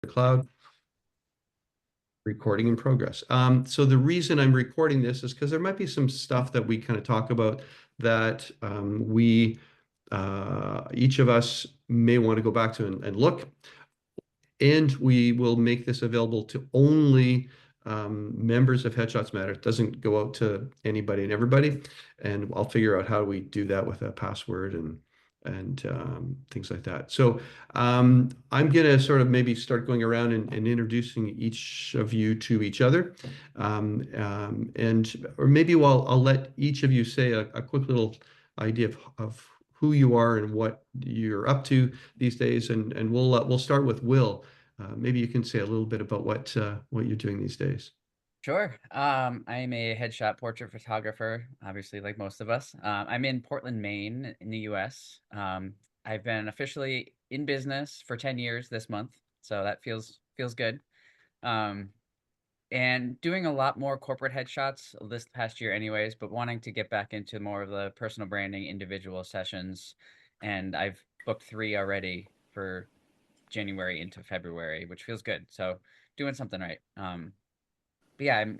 the cloud. Recording in progress. So the reason I'm recording this is because there might be some stuff that we kind of talk about that we each of us may want to go back to and look. And we will make this available to only members of Headshots Matter. It doesn't go out to anybody and everybody. And I'll figure out how we do that with a password and things like that. So I'm going to sort of maybe start going around and introducing each of you to each other. Or maybe I'll let each of you say a quick little idea of who you are and what you're up to these days. And we'll start with Will. Maybe you can say a little bit about what you're doing these days. Sure. I'm a headshot portrait photographer, obviously, like most of us. I'm in Portland, Maine, in the US. I've been officially in business for 10 years this month, so that feels good. Um, and doing a lot more corporate headshots this past year anyways, but wanting to get back into more of the personal branding, individual sessions. And I've booked 3 already for January into February, which feels good. So doing something right. But yeah, I'm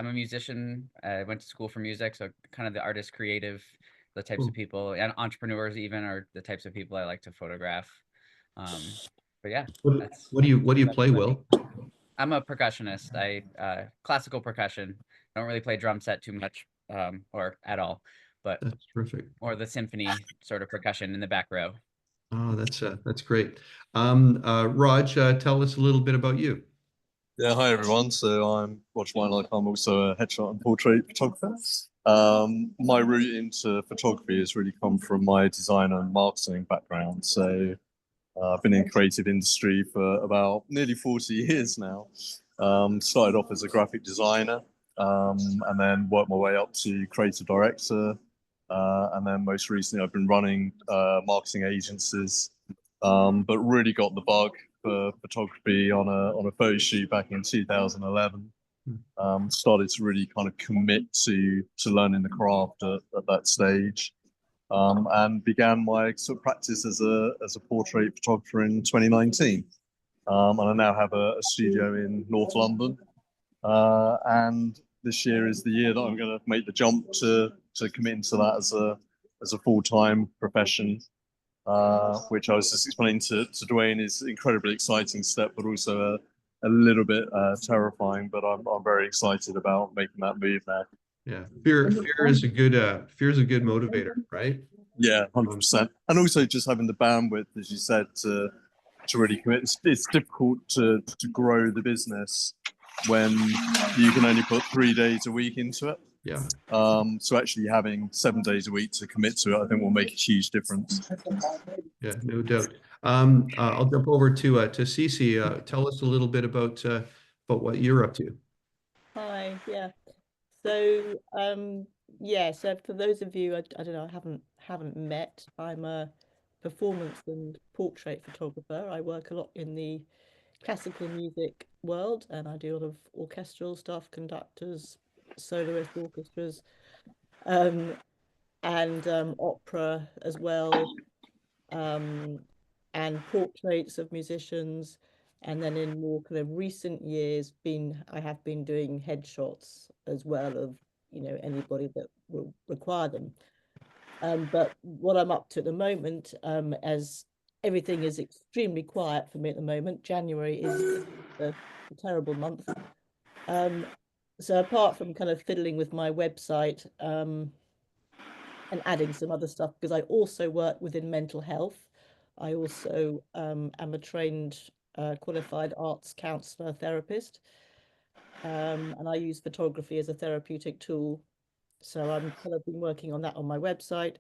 a musician. I went to school for music, so kind of the artist, creative, the types of Cool. people, and entrepreneurs even are the types of people I like to photograph. But yeah, What, that's what do you that's play, about me. Will? I'm a percussionist. I classical percussion. Don't really play drum set too much, or at all, but That's terrific. more the symphony sort of percussion in the back row. Oh, that's great. Raj, tell us a little bit about you. Yeah, hi everyone. So I'm Roger Weinreich. I'm also a headshot and portrait photographer. My route into photography has really come from my design and marketing background. So I've been in creative industry for about nearly 40 years now. Started off as a graphic designer, and then worked my way up to creative director. And then most recently, I've been running marketing agencies, but really got the bug for photography on a photo shoot back in 2011. Started to really kind of commit to learning the craft at that stage, and began my sort of practice as a portrait photographer in 2019. And I now have a studio in North London. And this year is the year that I'm going to make the jump to commit into that as a full-time profession, which I was just explaining to Dwayne is an incredibly exciting step, but also a little bit terrifying. But I'm very excited about making that move now. Yeah, fear is a good motivator, right? Yeah, 100%. And also just having the bandwidth, as you said, to really commit. It's difficult to grow the business when you can only put 3 days a week into it. Yeah. So actually having 7 days a week to commit to it, I think will make a huge difference. Yeah, no doubt. I'll jump over to Cece. Tell us a little bit about what you're up to. Hi, yeah. So, yeah, so for those of you I don't know, haven't met, I'm a performance and portrait photographer. I work a lot in the classical music world and I do a lot of orchestral stuff, conductors, soloist orchestras, um, and opera as well, um, and portraits of musicians. And then in more kind of recent years, I have been doing headshots as well of, anybody that will require them. But what I'm up to at the moment, as everything is extremely quiet for me at the moment, January is a terrible month. Um, so apart from kind of fiddling with my website, and adding some other stuff, because I also work within mental health. I also am a trained, qualified arts counselor therapist, and I use photography as a therapeutic tool. So I'm kind of been working on that on my website.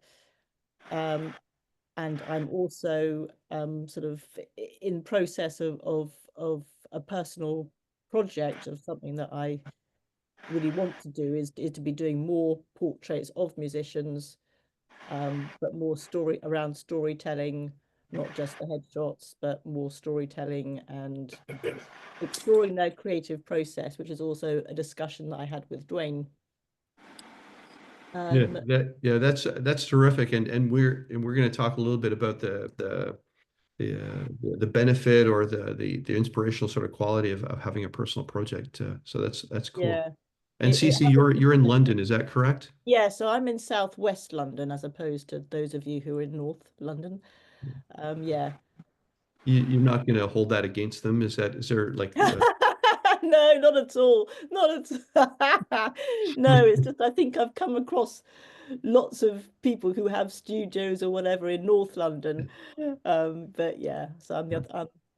Um, and I'm also sort of in process of a personal project of something that I really want to do is to be doing more portraits of musicians, but more around storytelling, not just the headshots, but more storytelling and exploring their creative process, which is also a discussion that I had with Dwayne. Yeah, Um, that's terrific, and we're going to talk a little bit about the the benefit or the inspirational sort of quality of having a personal project. So that's cool. Yeah. And It Cece, you're in London, is that correct? Yeah, so I'm in Southwest London as opposed to those of you who are in North London. Yeah. You're not going to hold that against them? Is there like No, not at all. Not at No, it's just I think I've come across lots of people who have studios or whatever in North London. But yeah, so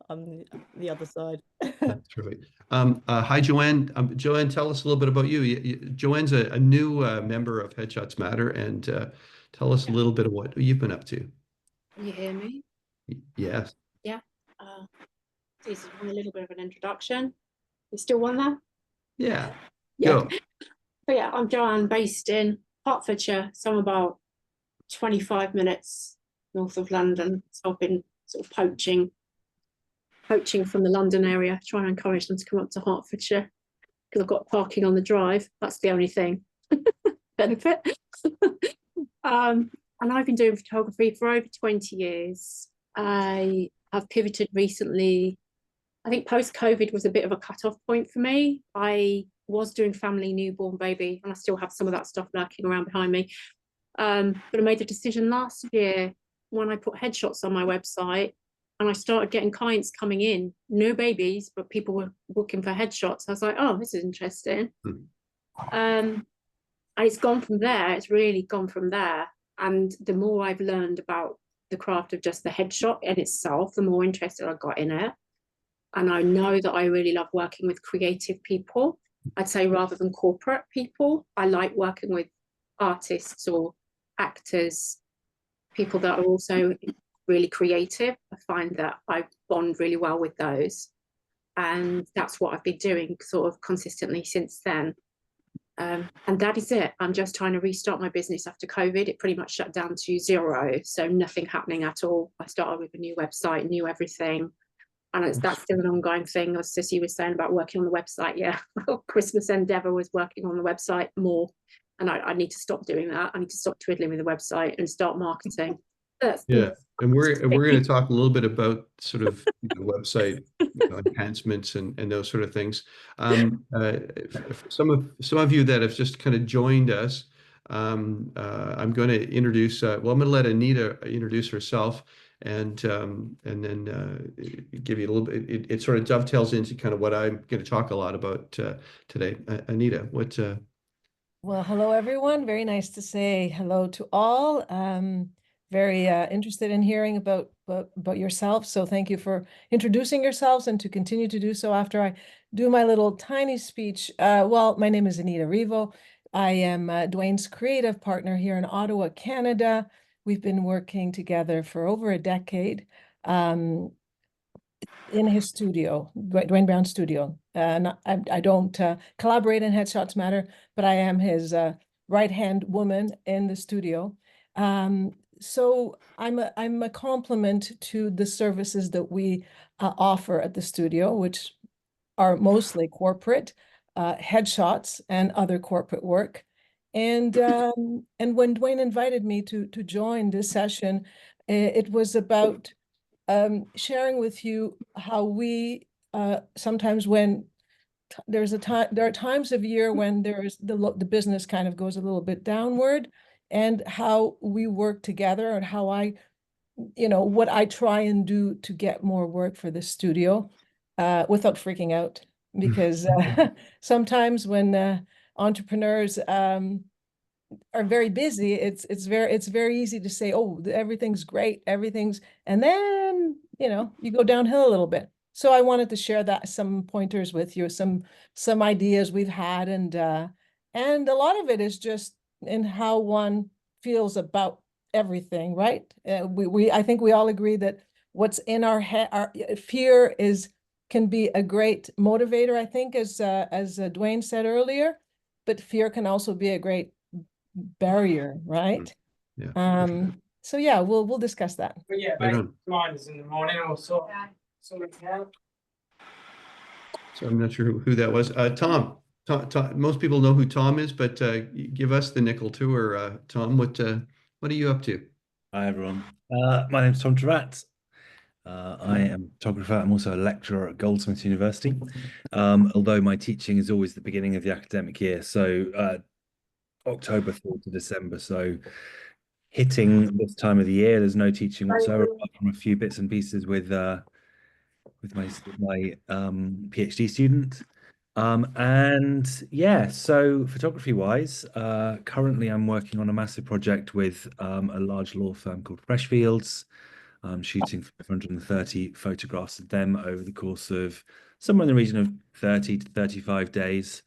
I'm the other side. That's terrific. Hi, Joanne. Joanne, tell us a little bit about you. Joanne's a new member of Headshots Matter, and tell us a Yeah. little bit of what you've been up to. Can you hear me? Yes. Yeah. This is a little bit of an introduction. You still want that? Yeah. Yeah. Go. So yeah, I'm Joanne, based in Hertfordshire, so I'm about 25 minutes north of London. So I've been sort of poaching from the London area, trying to encourage them to come up to Hertfordshire because I've got parking on the drive. That's the only thing. Benefit. And I've been doing photography for over 20 years. I have pivoted recently. I think post-COVID was a bit of a cut-off point for me. I was doing family newborn baby, and I still have some of that stuff lurking around behind me. But I made the decision last year when I put headshots on my website, and I started getting clients coming in, no babies, but people were looking for headshots. I was like, oh, this is interesting. And it's gone from there. It's really gone from there. And the more I've learned about the craft of just the headshot in itself, the more interested I got in it. And I know that I really love working with creative people. I'd say rather than corporate people, I like working with artists or actors, people that are also really creative. I find that I bond really well with those. And that's what I've been doing sort of consistently since then. And that is it. I'm just trying to restart my business after COVID. It pretty much shut down to zero. So nothing happening at all. I started with a new website, new everything. And that's still an ongoing thing. As Sissy was saying about working on the website. Yeah, Christmas endeavor was working on the website more. And I need to stop doing that. I need to stop twiddling with the website and start marketing. Yeah, and we're going to talk a little bit about sort of website enhancements and those sort of things. For some of you that have just kind of joined us, I'm going to introduce. Well, I'm going to let Anita introduce herself, and then give you a little bit. It sort of dovetails into kind of what I'm going to talk a lot about today. Anita, what? Well, hello everyone. Very nice to say hello to all. Very interested in hearing about yourself. So thank you for introducing yourselves and to continue to do so after I do my little tiny speech. Well, my name is Anita Revo. I am Dwayne's creative partner here in Ottawa, Canada. We've been working together for over a decade in his studio, Dwayne Brown's studio. I don't collaborate in Headshots Matter, but I am his right-hand woman in the studio. So I'm a complement to the services that we offer at the studio, which are mostly corporate headshots and other corporate work. And when Dwayne invited me to join this session, it was about sharing with you how we sometimes when there are times of year when there's the business kind of goes a little bit downward, and how we work together, and how what I try and do to get more work for the studio without freaking out, because sometimes when entrepreneurs are very busy, it's very easy to say, oh, everything's great, and then you go downhill a little bit. So I wanted to share some pointers with you, some ideas we've had, and a lot of it is just in how one feels about everything, right? I think we all agree that what's in our head, our fear can be a great motivator, I think, as Dwayne said earlier, but fear can also be a great barrier, right? Yeah. So yeah, we'll discuss that. But yeah, Right like on. mine is in the morning or so. So I'm not sure who that was. Tom, most people know who Tom is, but give us the nickel tour. Tom, what are you up to? Hi everyone. My name's Tom Travat. I am a photographer. I'm also a lecturer at Goldsmiths University, although my teaching is always the beginning of the academic year, so October through to December. So hitting this time of the year, there's no teaching whatsoever, apart from a few bits and pieces with my PhD student. And yeah, so photography wise, currently I'm working on a massive project with a large law firm called Freshfields. I'm shooting 530 photographs of them over the course of somewhere in the region of 30 to 35 days,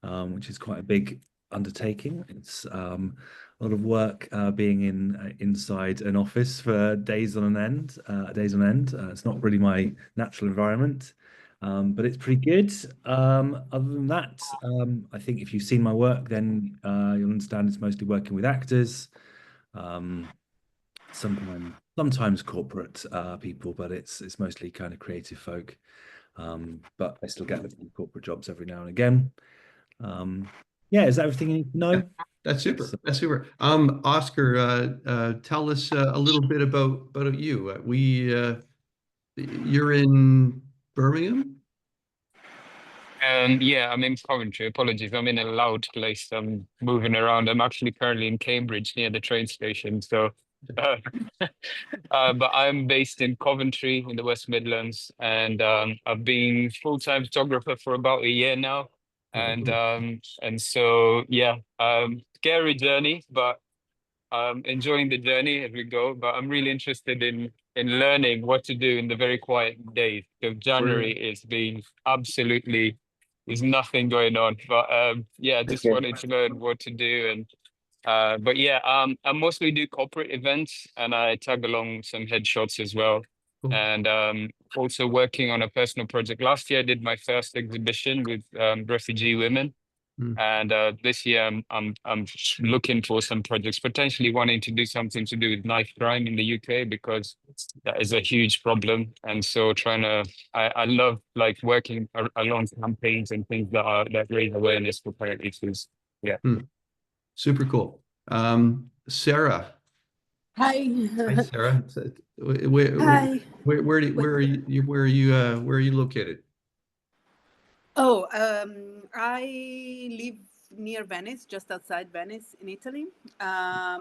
which is quite a big undertaking. It's a lot of work being inside an office for days on end. It's not really my natural environment, but it's pretty good. Other than that, I think if you've seen my work, then you'll understand it's mostly working with actors. Sometimes corporate people, but it's mostly kind of creative folk. But I still get the corporate jobs every now and again. Yeah, is that everything you need to know? That's super. That's super. Oscar, tell us a little bit about you. You're in Birmingham? Yeah, I'm in Coventry. Apologies, I'm in a loud place. I'm moving around. I'm actually currently in Cambridge near the train station. So, uh, but I'm based in Coventry in the West Midlands, and I've been full-time photographer for about a year now. And so yeah, scary journey, but enjoying the journey as we go, but I'm really interested in learning what to do in the very quiet days. So January is being absolutely, there's nothing going on. But yeah, just wanted to learn what to do. And but yeah, I mostly do corporate events, and I tag along some headshots as well. Cool. And also working on a personal project. Last year I did my first exhibition with refugee women. And this year, I'm looking for some projects, potentially wanting to do something to do with knife crime in the UK, because that is a huge problem. And so I love like working along campaigns and things that raise awareness for current issues. Yeah. Super cool. Sarah. Hi. Hi, Sarah. Where Hi. are you located? Oh, I live near Venice, just outside Venice in Italy. I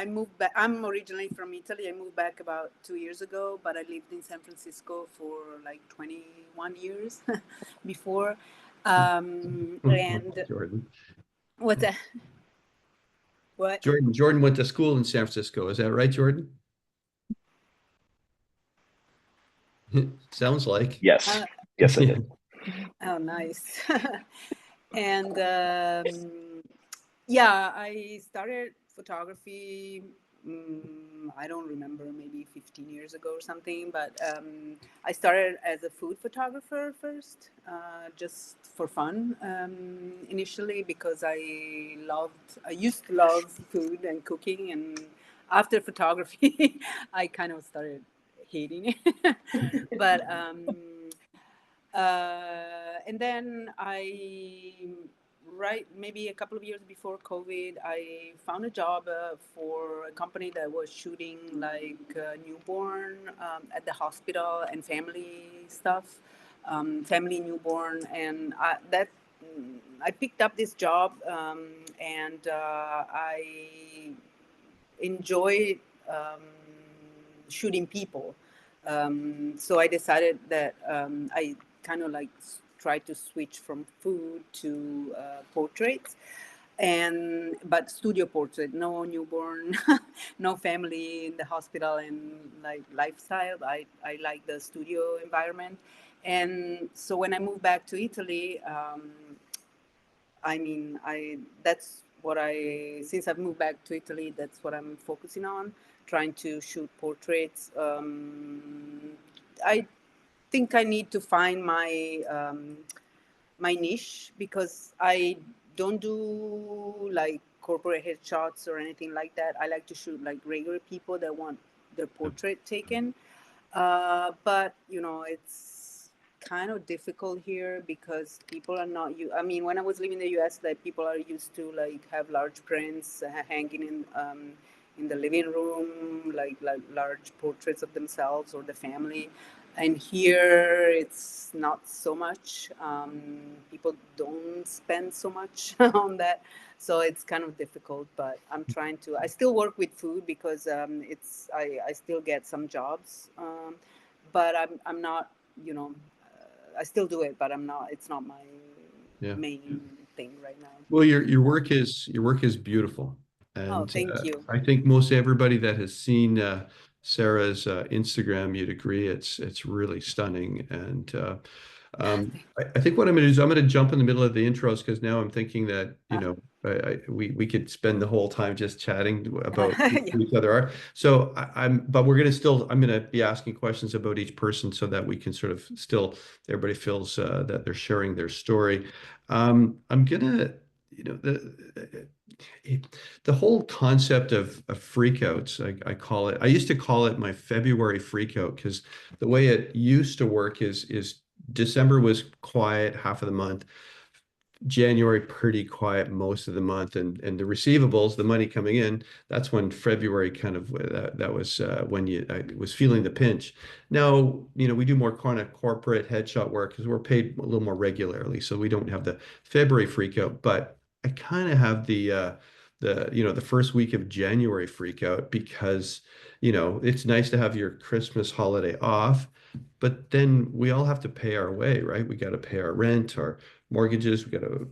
moved back. I'm originally from Italy. I moved back about 2 years ago, but I lived in San Francisco for like 21 years before. And Jordan. what's that? What? Jordan went to school in San Francisco. Is that right, Jordan? Sounds like. Yes. Yes, I did. Oh, nice. And yeah, I started photography, I don't remember, maybe 15 years ago or something, but I started as a food photographer first, just for fun, initially, because I used to love food and cooking, and after photography, I kind of started hating it. But and then maybe a couple of years before COVID, I found a job for a company that was shooting like newborn at the hospital and family stuff, family newborn, and I picked up this job, and I enjoyed shooting people. So I decided that I kind of like try to switch from food to portraits, but studio portrait, no newborn, no family in the hospital, and like lifestyle. I like the studio environment. And so when I moved back to Italy, since I've moved back to Italy, that's what I'm focusing on, trying to shoot portraits. I think I need to find my niche, because I don't do like corporate headshots or anything like that. I like to shoot like regular people that want their portrait taken. But it's kind of difficult here, because people are not when I was living in the US, like people are used to like have large prints hanging in the living room, like large portraits of themselves or the family. And here it's not so much. People don't spend so much on that, so it's kind of difficult. But I'm trying to. I still work with food because I still get some jobs, but I'm not. You know, I still do it, but I'm not. It's not my Yeah. main thing right now. Well, your work is beautiful, Oh, and thank you. I think most everybody that has seen Sarah's Instagram, you'd agree it's really stunning. And I think what I'm going to do is I'm going to jump in the middle of the intros because now I'm thinking that we could spend the whole time just chatting about Yeah. who each other are. So but we're going to I'm going to be asking questions about each person so that we can sort of still everybody feels that they're sharing their story. I'm gonna the whole concept of freakouts, I call it, I used to call it my February freakout because the way it used to work is December was quiet half of the month. January pretty quiet most of the month, and the receivables, the money coming in, that's when February kind of that was when I was feeling the pinch. Now, we do more kind of corporate headshot work because we're paid a little more regularly, so we don't have the February freak out, but I kind of have the first week of January freak out because it's nice to have your Christmas holiday off, but then we all have to pay our way, right? We got to pay our rent, our mortgages, we got to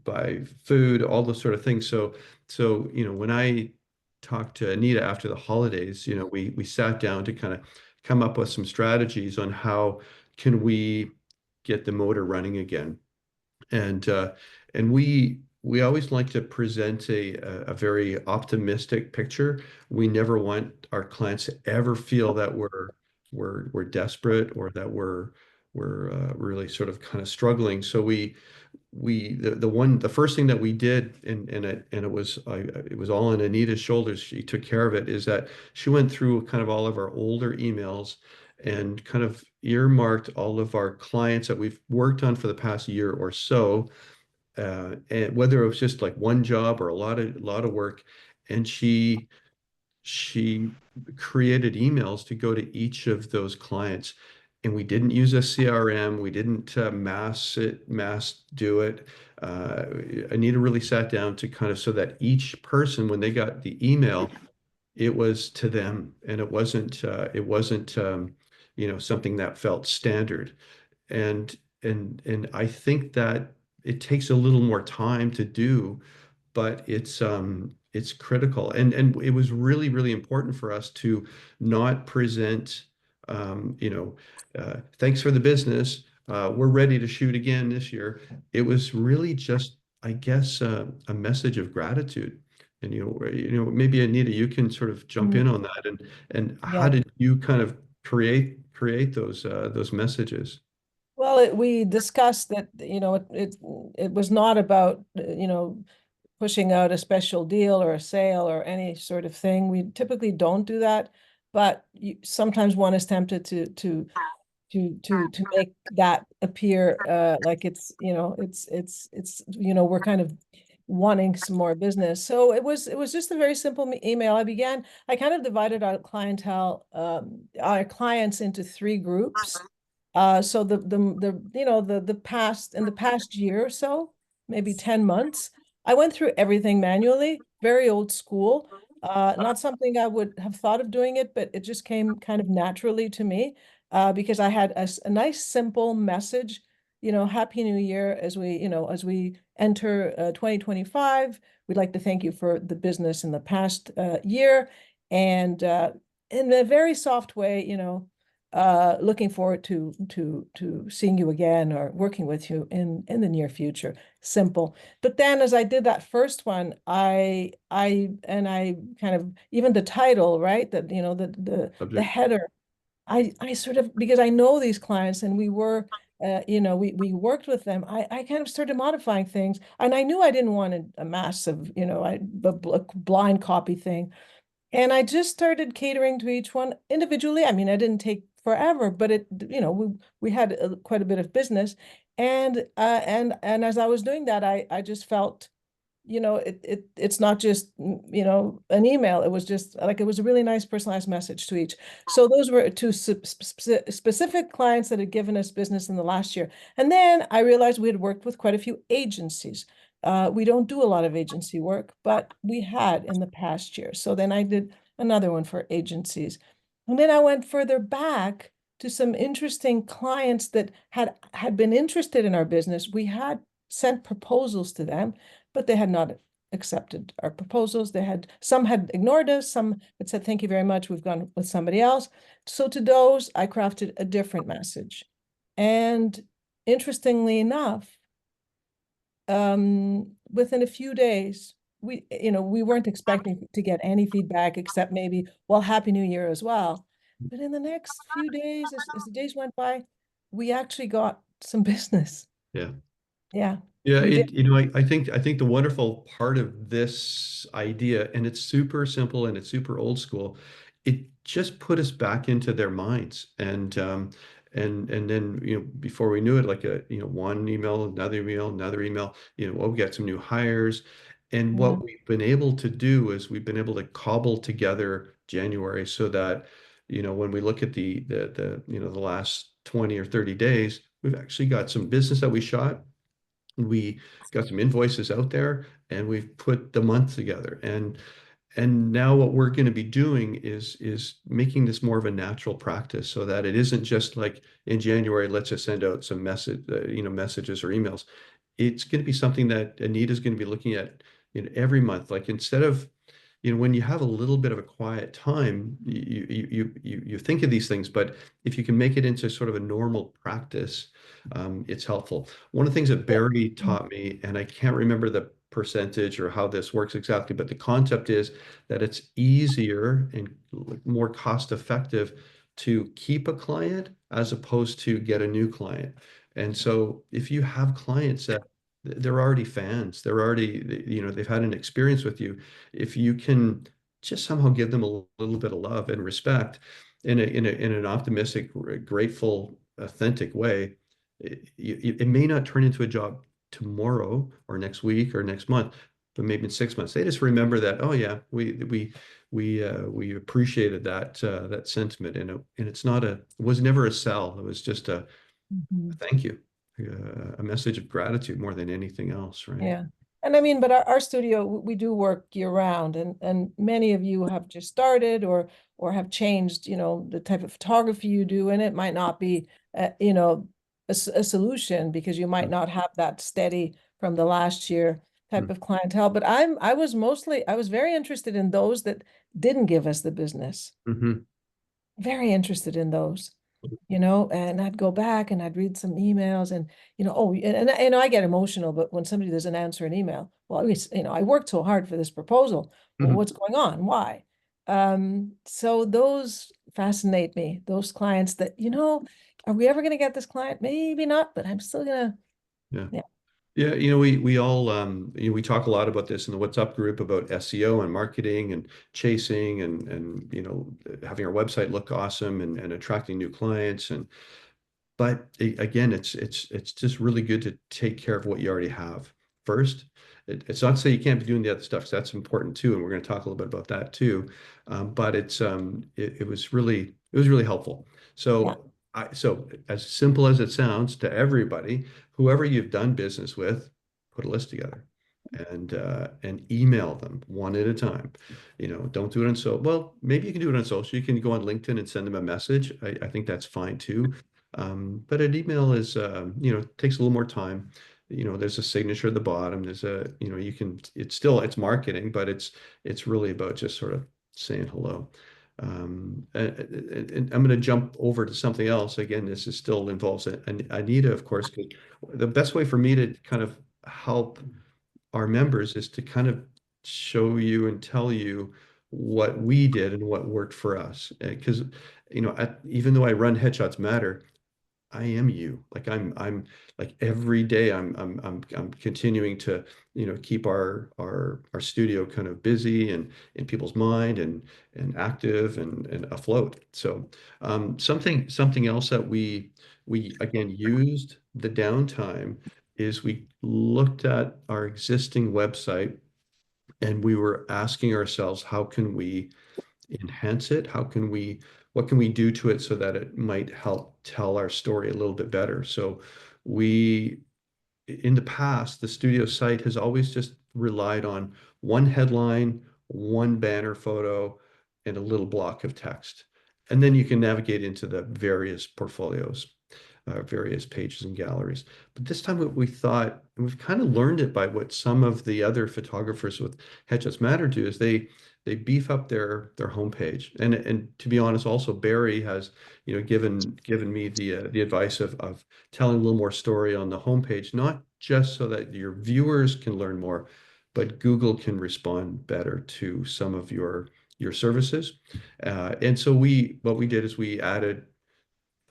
buy food, all those sort of things. So when I talked to Anita after the holidays, we sat down to kind of come up with some strategies on how can we get the motor running again. And we always like to present a very optimistic picture. We never want our clients to ever feel that we're desperate or that we're really sort of kind of struggling. So the first thing that we did, and it was all on Anita's shoulders. She took care of it. Is that she went through kind of all of our older emails and kind of earmarked all of our clients that we've worked on for the past year or so, and whether it was just like one job or a lot of work. And she created emails to go to each of those clients. And we didn't use a CRM. We didn't mass do it. Uh, Anita really sat down to kind of so that each person, when they got the email, it was to them, and it wasn't something that felt standard. And I think that it takes a little more time to do, but it's critical. And it was really, really important for us to not present, thanks for the business. We're ready to shoot again this year. It was really just, I guess, a message of gratitude. And maybe Anita, you can sort of jump in on that. And how Yeah. did you kind of create those messages? Well, we discussed that, it was not about, pushing out a special deal or a sale or any sort of thing. We typically don't do that, but sometimes one is tempted to make that appear like we're kind of wanting some more business. So it was just a very simple email. I kind of divided our clients into three groups. So in the past year or so, maybe 10 months, I went through everything manually, very old school. Not something I would have thought of doing it, but it just came kind of naturally to me, because I had a nice simple message, Happy New Year as we enter 2025. We'd like to thank you for the business in the past year, and in a very soft way, looking forward to seeing you again or working with you in the near future. Simple. But then as I did that first one, I kind of, even the title, right? That, the Subject. header, I sort of, because I know these clients and we worked with them, I kind of started modifying things, and I knew I didn't want a massive, blind copy thing. And I just started catering to each one individually. I mean, I didn't take forever, but we had quite a bit of business. And as I was doing that, I just felt it's not just, an email. It was just like, it was a really nice personalized message to each. So those were two specific clients that had given us business in the last year. And then I realized we had worked with quite a few agencies. We don't do a lot of agency work, but we had in the past year. So then I did another one for agencies. And then I went further back to some interesting clients that had been interested in our business. We had sent proposals to them, but they had not accepted our proposals. Some had ignored us, some had said, thank you very much, we've gone with somebody else. So to those, I crafted a different message. And interestingly enough, within a few days, we weren't expecting to get any feedback except maybe, well, Happy New Year as well. But in the next few days, as the days went by, we actually got some business. Yeah. Yeah. Yeah, We did. I think the wonderful part of this idea, and it's super simple and it's super old school, it just put us back into their minds. And then, before we knew it, like one email, another email, we got some new hires. And what we've been able to do is we've been able to cobble together January so that, when we look at the last 20 or 30 days, we've actually got some business that we shot. We got some invoices out there, and we've put the month together. And now what we're going to be doing is making this more of a natural practice, so that it isn't just like in January, let's just send out some messages or emails. It's going to be something that Anita's going to be looking at, every month. Like, instead of, when you have a little bit of a quiet time, you think of these things, but if you can make it into sort of a normal practice, it's helpful. One of the things that Barry taught me, and I can't remember the percentage or how this works exactly, but the concept is that it's easier and more cost effective to keep a client as opposed to get a new client. And so if you have clients that they're already fans, they've had an experience with you, if you can just somehow give them a little bit of love and respect in an optimistic, grateful, authentic way, it may not turn into a job tomorrow or next week or next month, but maybe in 6 months. They just remember that, oh yeah, we appreciated that sentiment, and it was never a sell. It was just a thank you, a message of gratitude more than anything else, right? Yeah. And I mean, but our studio, we do work year round, and many of you have just started or have changed, the type of photography you do, and it might not be, a solution, because you might not have that steady from the last year type of clientele. But I was very interested in those that didn't give us the business. Mhm. Very interested in those, and I'd go back and I'd read some emails, and, and I get emotional, but when somebody doesn't answer an email, well, I worked so hard for this proposal. Well, Mhm. what's going on? Why? So those fascinate me, those clients that, are we ever going to get this client? Maybe not, but I'm still gonna, Yeah. yeah. Yeah, we all we talk a lot about this in the What's Up group about SEO and marketing and chasing and having our website look awesome and attracting new clients. But again, it's just really good to take care of what you already have first. It's not to say you can't be doing the other stuff, 'cause that's important too, and we're going to talk a little bit about that too. But it was really helpful. Yeah. So as simple as it sounds to everybody, whoever you've done business with, put a list together and email them one at a time. Don't do it on well, maybe you can do it on social. You can go on LinkedIn and send them a message. I think that's fine too. But an email takes a little more time. There's a signature at the bottom. There's it's marketing, but it's really about just sort of saying hello. And I'm going to jump over to something else. Again, this is still involves Anita, of course, 'cause the best way for me to kind of help our members is to kind of show you and tell you what we did and what worked for us. Because, even though I run Headshots Matter, I am you. Like, I'm like every day I'm continuing to, keep our studio kind of busy and in people's mind and active and afloat. So something else that we again used the downtime is we looked at our existing website and we were asking ourselves, how can we enhance it? What can we do to it so that it might help tell our story a little bit better? So we, in the past, the studio site has always just relied on one headline, one banner photo, and a little block of text. And then you can navigate into the various portfolios, various pages and galleries. But this time, what we thought, and we've kind of learned it by what some of the other photographers with Headshots Matter do, is they beef up their homepage. And to be honest, also Barry has given me the advice of telling a little more story on the homepage, not just so that your viewers can learn more, but Google can respond better to some of your services. And so what we did is we added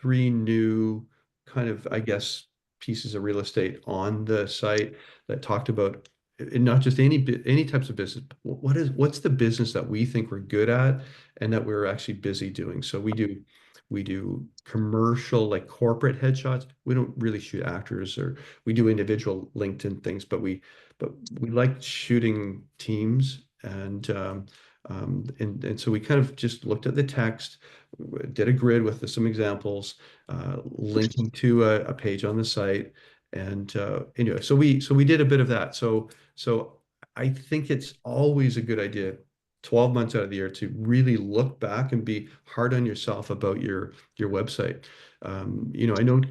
3 new kind of, I guess, pieces of real estate on the site that talked about not just any types of business. What's the business that we think we're good at and that we're actually busy doing? So we do commercial, like corporate headshots. We don't really shoot actors, or we do individual LinkedIn things, but we like shooting teams, and so we kind of just looked at the text, did a grid with some examples, linking to a page on the site, and anyway, so we did a bit of that. So I think it's always a good idea, 12 months out of the year, to really look back and be hard on yourself about your website. I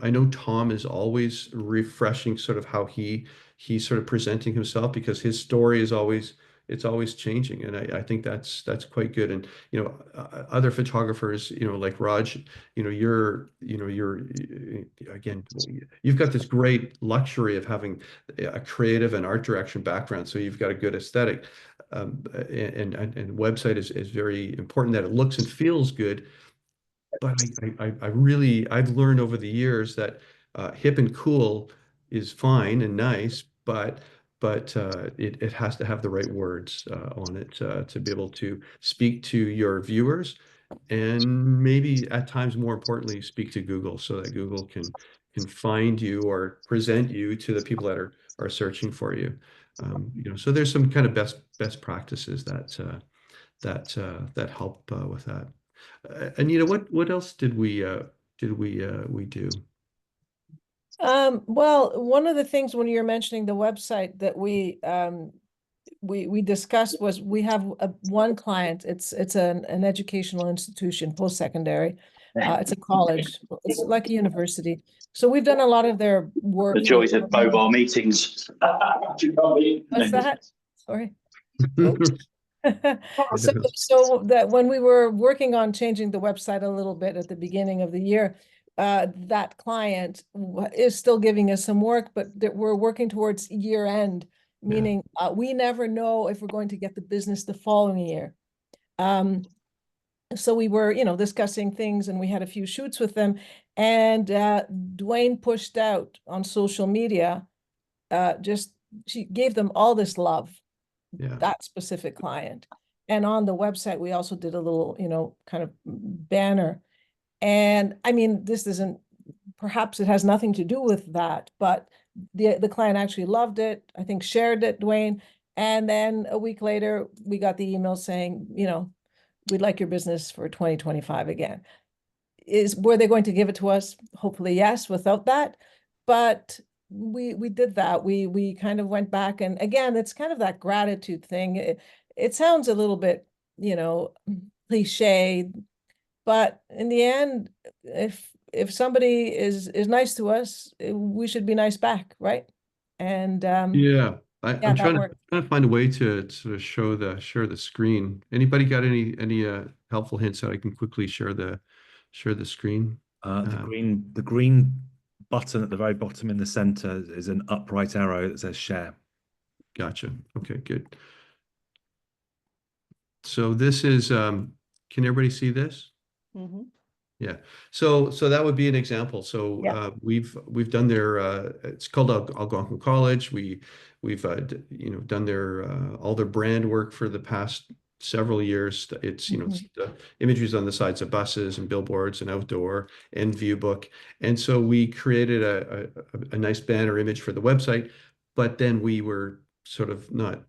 know Tom is always refreshing sort of how he's sort of presenting himself, because his story is always, it's always changing, and I think that's quite good. And other photographers, like Raj, you're again, you've got this great luxury of having a creative and art direction background, so you've got a good aesthetic. And website is very important that it looks and feels good. But I've learned over the years that hip and cool is fine and nice, but it has to have the right words on it to be able to speak to your viewers, and maybe at times, more importantly, speak to Google, so that Google can find you or present you to the people that are searching for you. So there's some kind of best practices that help with that. And what else did we do? Well, one of the things when you're mentioning the website that we discussed was, we have one client. It's an educational institution, post-secondary. It's a college. It's like a university. So we've done a lot of their work. The joys of mobile meetings. What's that? Sorry. So that when we were working on changing the website a little bit at the beginning of the year, that client is still giving us some work, but that we're working towards year end, meaning we never know if we're going to get the business the following year. So we were, discussing things, and we had a few shoots with them, and Dwayne pushed out on social media, she gave them all this love, that specific client. And on the website, we also did a little, kind of banner. And I mean, perhaps it has nothing to do with that, but the client actually loved it, I think shared it, Dwayne. And then a week later, we got the email saying, we'd like your business for 2025 again. Were they going to give it to us? Hopefully, yes, without that. But we did that. We kind of went back, and again, it's kind of that gratitude thing. It sounds a little bit, cliche, but in the end, if somebody is nice to us, we should be nice back, right? And I'm that trying worked. to find a way to sort of share the screen. Anybody got any helpful hints that I can quickly share the screen? The green button at the very bottom in the center is an upright arrow that says share. Gotcha. Okay, good. So this is, can everybody see this? Mm-hmm. Yeah. So that would be an example. So we've done their it's called Algonquin College. We've done their all their brand work for the past several years. It's, you know, it's the images on the sides of buses and billboards and outdoor and view book. And so we created a nice banner image for the website, but then we were sort of not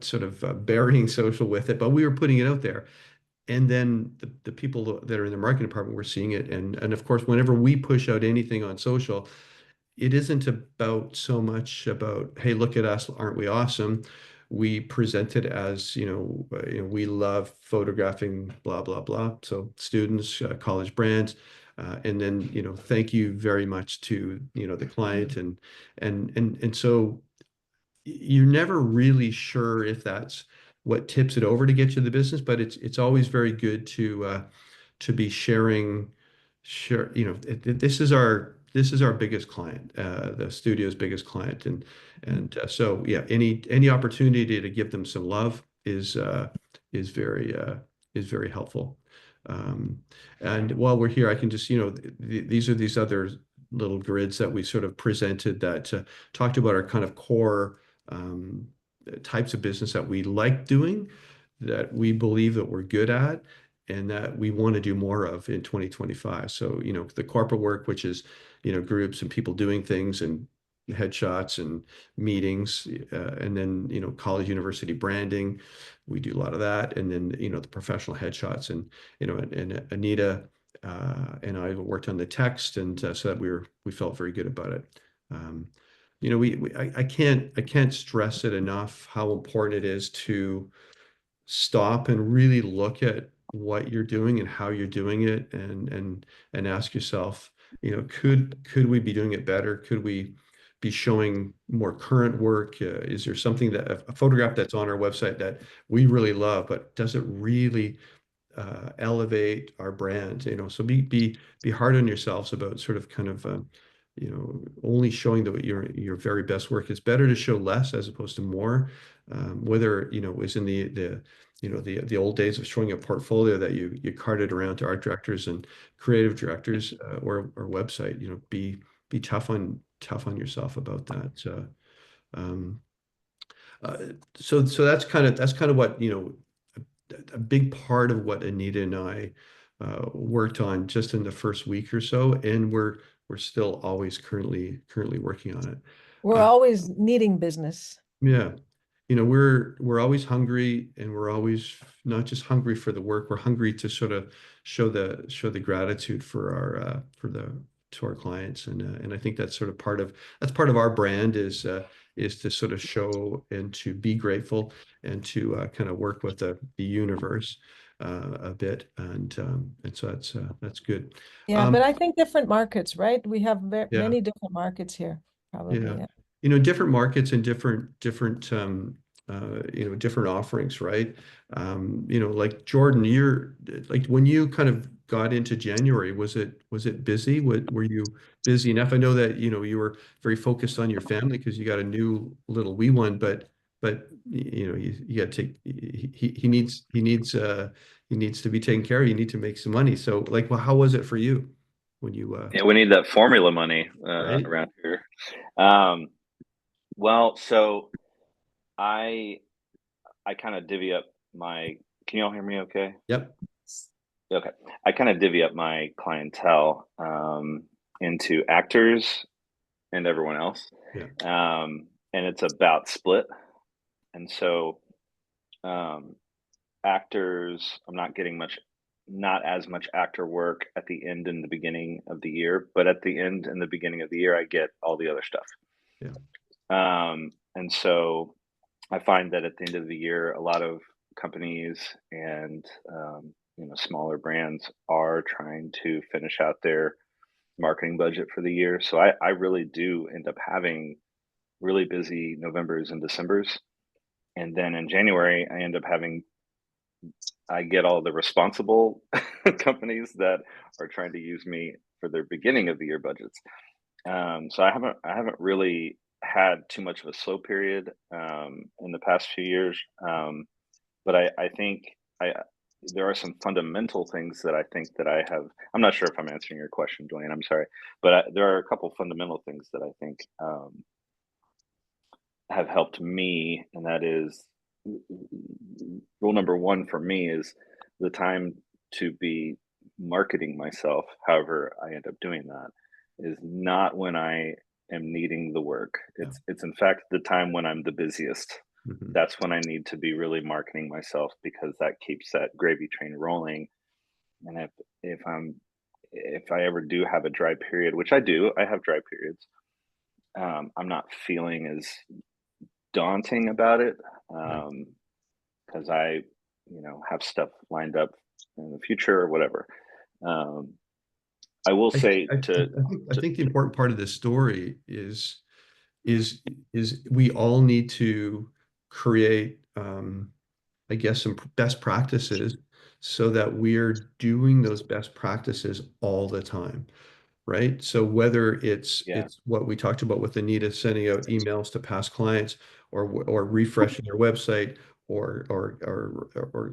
sort of burying social with it, but we were putting it out there. And then the people that are in the marketing department were seeing it. And of course, whenever we push out anything on social, it isn't about so much about, hey, look at us, aren't we awesome? We present it as, we love photographing, blah, blah, blah. So students, college brands, and then, thank you very much to, the client. And so you're never really sure if that's what tips it over to get you the business, but it's always very good to be share, this is our biggest client, the studio's biggest client, so yeah, any opportunity to give them some love is very helpful. Um, and while we're here, I can just, these are these other little grids that we sort of presented that talked about our kind of core um, types of business that we like doing, that we believe that we're good at, and that we want to do more of in 2025. So, the corporate work, which is, groups and people doing things and headshots and meetings, and then, college university branding, we do a lot of that. And then, the professional headshots and, and Anita and I worked on the text, and so that we felt very good about it. Um, I can't stress it enough how important it is to stop and really look at what you're doing and how you're doing it, and ask yourself, could we be doing it better? Could we be showing more current work? Is there something that a photograph that's on our website that we really love, but does it really elevate our brand? So be hard on yourselves about sort of kind of only showing your very best work. It's better to show less as opposed to more. Whether it was in the old days of showing a portfolio that you carted around to art directors and creative directors, or website. Be tough on yourself about that. Um, so that's kind of what, a big part of what Anita and I worked on just in the first week or so, and we're still always currently working on it. We're always needing business. Yeah. We're always hungry, and we're always not just hungry for the work, we're hungry to sort of show the gratitude to our clients. And I think that's sort of part of our brand is to sort of show and to be grateful, and to kind of work with the universe a bit. And so that's good. Yeah, but I think different markets, right? We have Yeah. many different markets here, probably. Yeah. Different markets and different different offerings, right? Like Jordan, you're like, when you kind of got into January, was it busy? Were you busy enough? I know that, you were very focused on your family because you got a new little wee one, but you got to take, he needs to be taken care of. You need to make some money. So like, well, how was it for you when you Yeah, we need that formula money right? around here. Well, so I kind of divvy up my. Can you all hear me? Okay. Yep. Okay. I kind of divvy up my clientele into actors and everyone else. Yeah. And it's about split. And so actors, I'm not getting not as much actor work at the end and the beginning of the year, but at the end and the beginning of the year, I get all the other stuff. Yeah. And so I find that at the end of the year, a lot of companies and smaller brands are trying to finish out their marketing budget for the year. So I really do end up having really busy Novembers and Decembers. And then in January, I get all the responsible companies that are trying to use me for their beginning of the year budgets. So I haven't really had too much of a slow period in the past few years. But I think there are some fundamental things that I think that I have. I'm not sure if I'm answering your question, Dwayne. I'm sorry, but there are a couple fundamental things that I think have helped me, and that is rule number one for me is the time to be marketing myself, however I end up doing that, is not when I am needing the work. It's in fact the time when I'm the busiest. Mhm. That's when I need to be really marketing myself, because that keeps that gravy train rolling. And if I ever do have a dry period, which I do, I have dry periods, I'm not feeling as daunting about it, Right. because I, have stuff lined up in the future or whatever. I will I think say I, to, I think the important part of this story is we all need to create, I guess, some best practices so that we're doing those best practices all the time, right? So whether yeah, it's what we talked about with Anita, sending out emails to past clients, or refreshing your website, or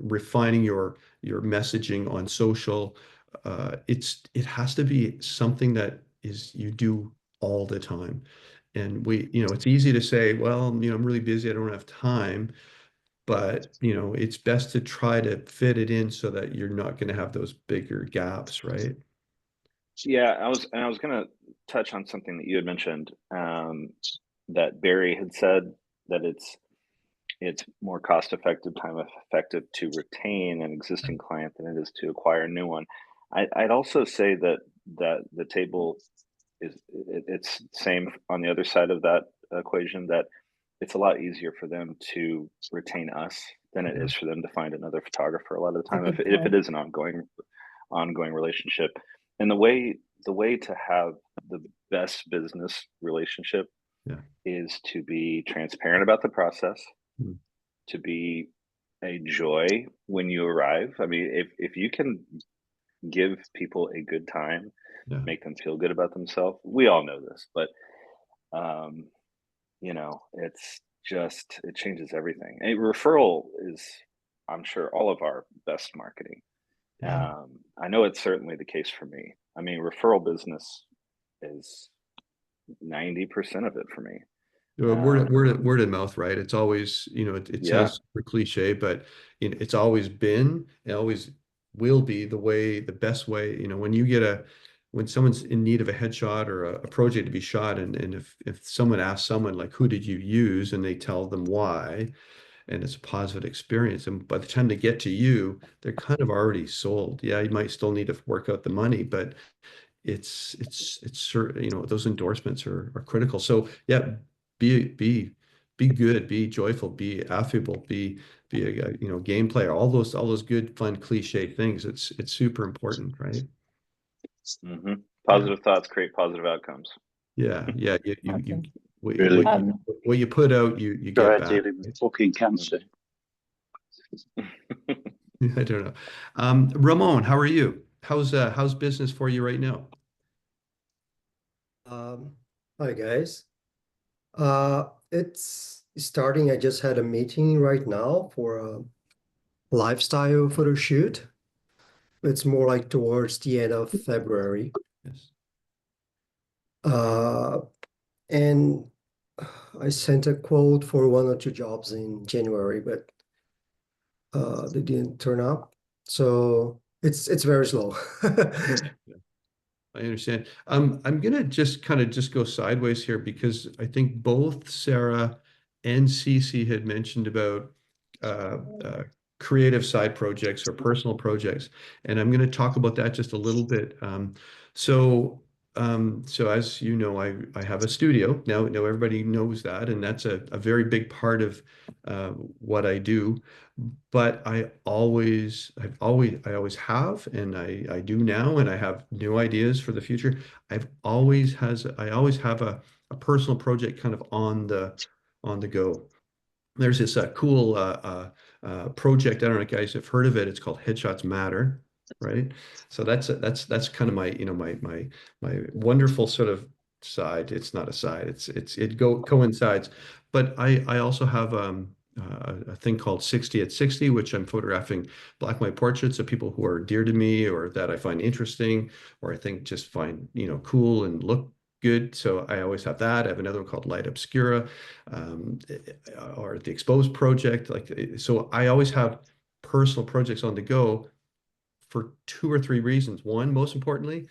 refining your messaging on social, it has to be something that is you do all the time. And it's easy to say, well, I'm really busy, I don't have time, but it's best to try to fit it in so that you're not going to have those bigger gaps, right? yeah, I was gonna touch on something that you had mentioned, that Barry had said, that it's more cost effective, time effective to retain an existing client than it is to acquire a new one. I'd also say that the table it's same on the other side of that equation, that it's a lot easier for them to retain us than it Mhm. is for them to find another photographer a lot of the That's a time, good if it point. is an ongoing relationship. And the way to have the best business relationship Yeah. is to be transparent about the process, Mhm. to be a joy when you arrive. I mean, if you can give people a good time, Yeah. make them feel good about themselves. We all know this, but um, it's just it changes everything. A referral is, I'm sure, all of our best marketing. Yeah. I know it's certainly the case for me. I mean, referral business is 90% of it for me. Word of mouth, right? It's always, it Yeah. sounds super cliche, but it's always been, and always will be the best way. When someone's in need of a headshot or a project to be shot, and if someone asks someone like, who did you use? And they tell them why, and it's a positive experience. And by the time they get to you, they're kind of already sold. Yeah, you might still need to work out the money, but it's certain, those endorsements are critical. So yeah, be good, be joyful, be affable, be a game player, all those good fun cliche things. It's super important, right? Hmm. Yeah, Positive thoughts create positive outcomes. yeah. You Awesome. what Really. you what you put out, you get Try back. dealing with fucking cancer. I don't know. Ramon, how are you? How's business for you right now? Um, Hi guys. It's starting. I just had a meeting right now for a lifestyle photo shoot. It's more like towards the end of February. Yes. Uh, and I sent a quote for one or two jobs in January, but they didn't turn up. So it's very slow. I understand. I'm gonna just kind of just go sideways here because I think both Sarah and Cece had mentioned about uh, uh, creative side projects or personal projects, and I'm going to talk about that just a little bit. So as you know, I have a studio now. Now everybody knows that, and that's a very big part of what I do. But I always have, and I do now, and I have new ideas for the future. I always have a personal project kind of on the go. There's this cool project. I don't know if you guys have heard of it. It's called Headshots Matter, right? So that's kind of my my wonderful sort of side. It's not a side. It go coincides. But I also have a thing called 60 at 60, which I'm photographing black and white portraits of people who are dear to me or that I find interesting or I think just find cool and look good. So I always have that. I have another one called Light Obscura, or the Exposed project. So I always have personal projects on the go for 2 or 3 reasons. One, most importantly,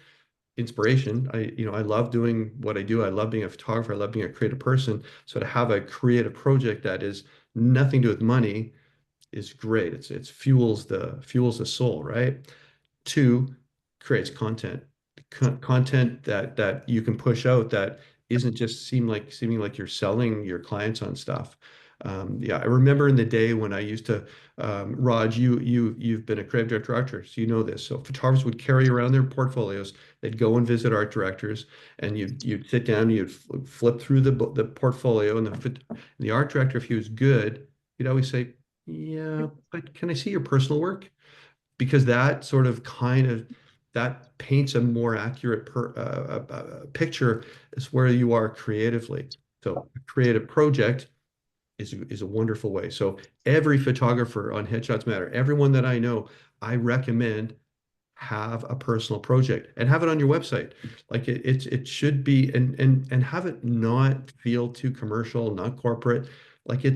inspiration. I love doing what I do. I love being a photographer. I love being a creative person. So to have a creative project that is nothing to do with money is great. It's fuels the soul, right? Two, creates content. Content that you can push out that isn't just seeming like you're selling your clients on stuff. Yeah, I remember in the day when I used to, Raj, you've been a creative director of art director, so you know this. So photographers would carry around their portfolios. They'd go and visit art directors, and you'd sit down, you'd flip through the portfolio, and the art director, if he was good, he'd always say, "Yeah, but can I see your personal work?" Because that sort of that paints a more accurate picture as where you are creatively. So a creative project is a wonderful way. So every photographer on Headshots Matter, everyone that I know, I recommend have a personal project and have it on your website. Like it should be, and have it not feel too commercial, not corporate. Like I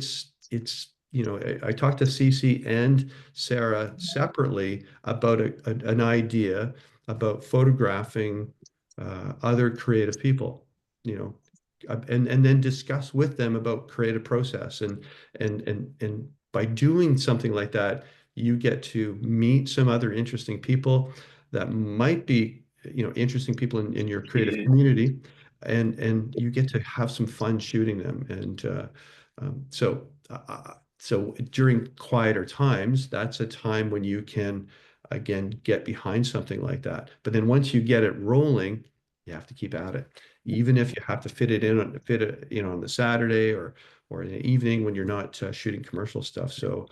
talked to Cece and Sarah separately about an idea about photographing other creative people, and then discuss with them about creative process, and by doing something like that, you get to meet some other interesting people that might be, interesting people in your creative community, and you get to have some fun shooting them. And so during quieter times, that's a time when you can again get behind something like that. But then once you get it rolling, you have to keep at it, even if you have to fit it, on the Saturday or in the evening when you're not shooting commercial stuff. So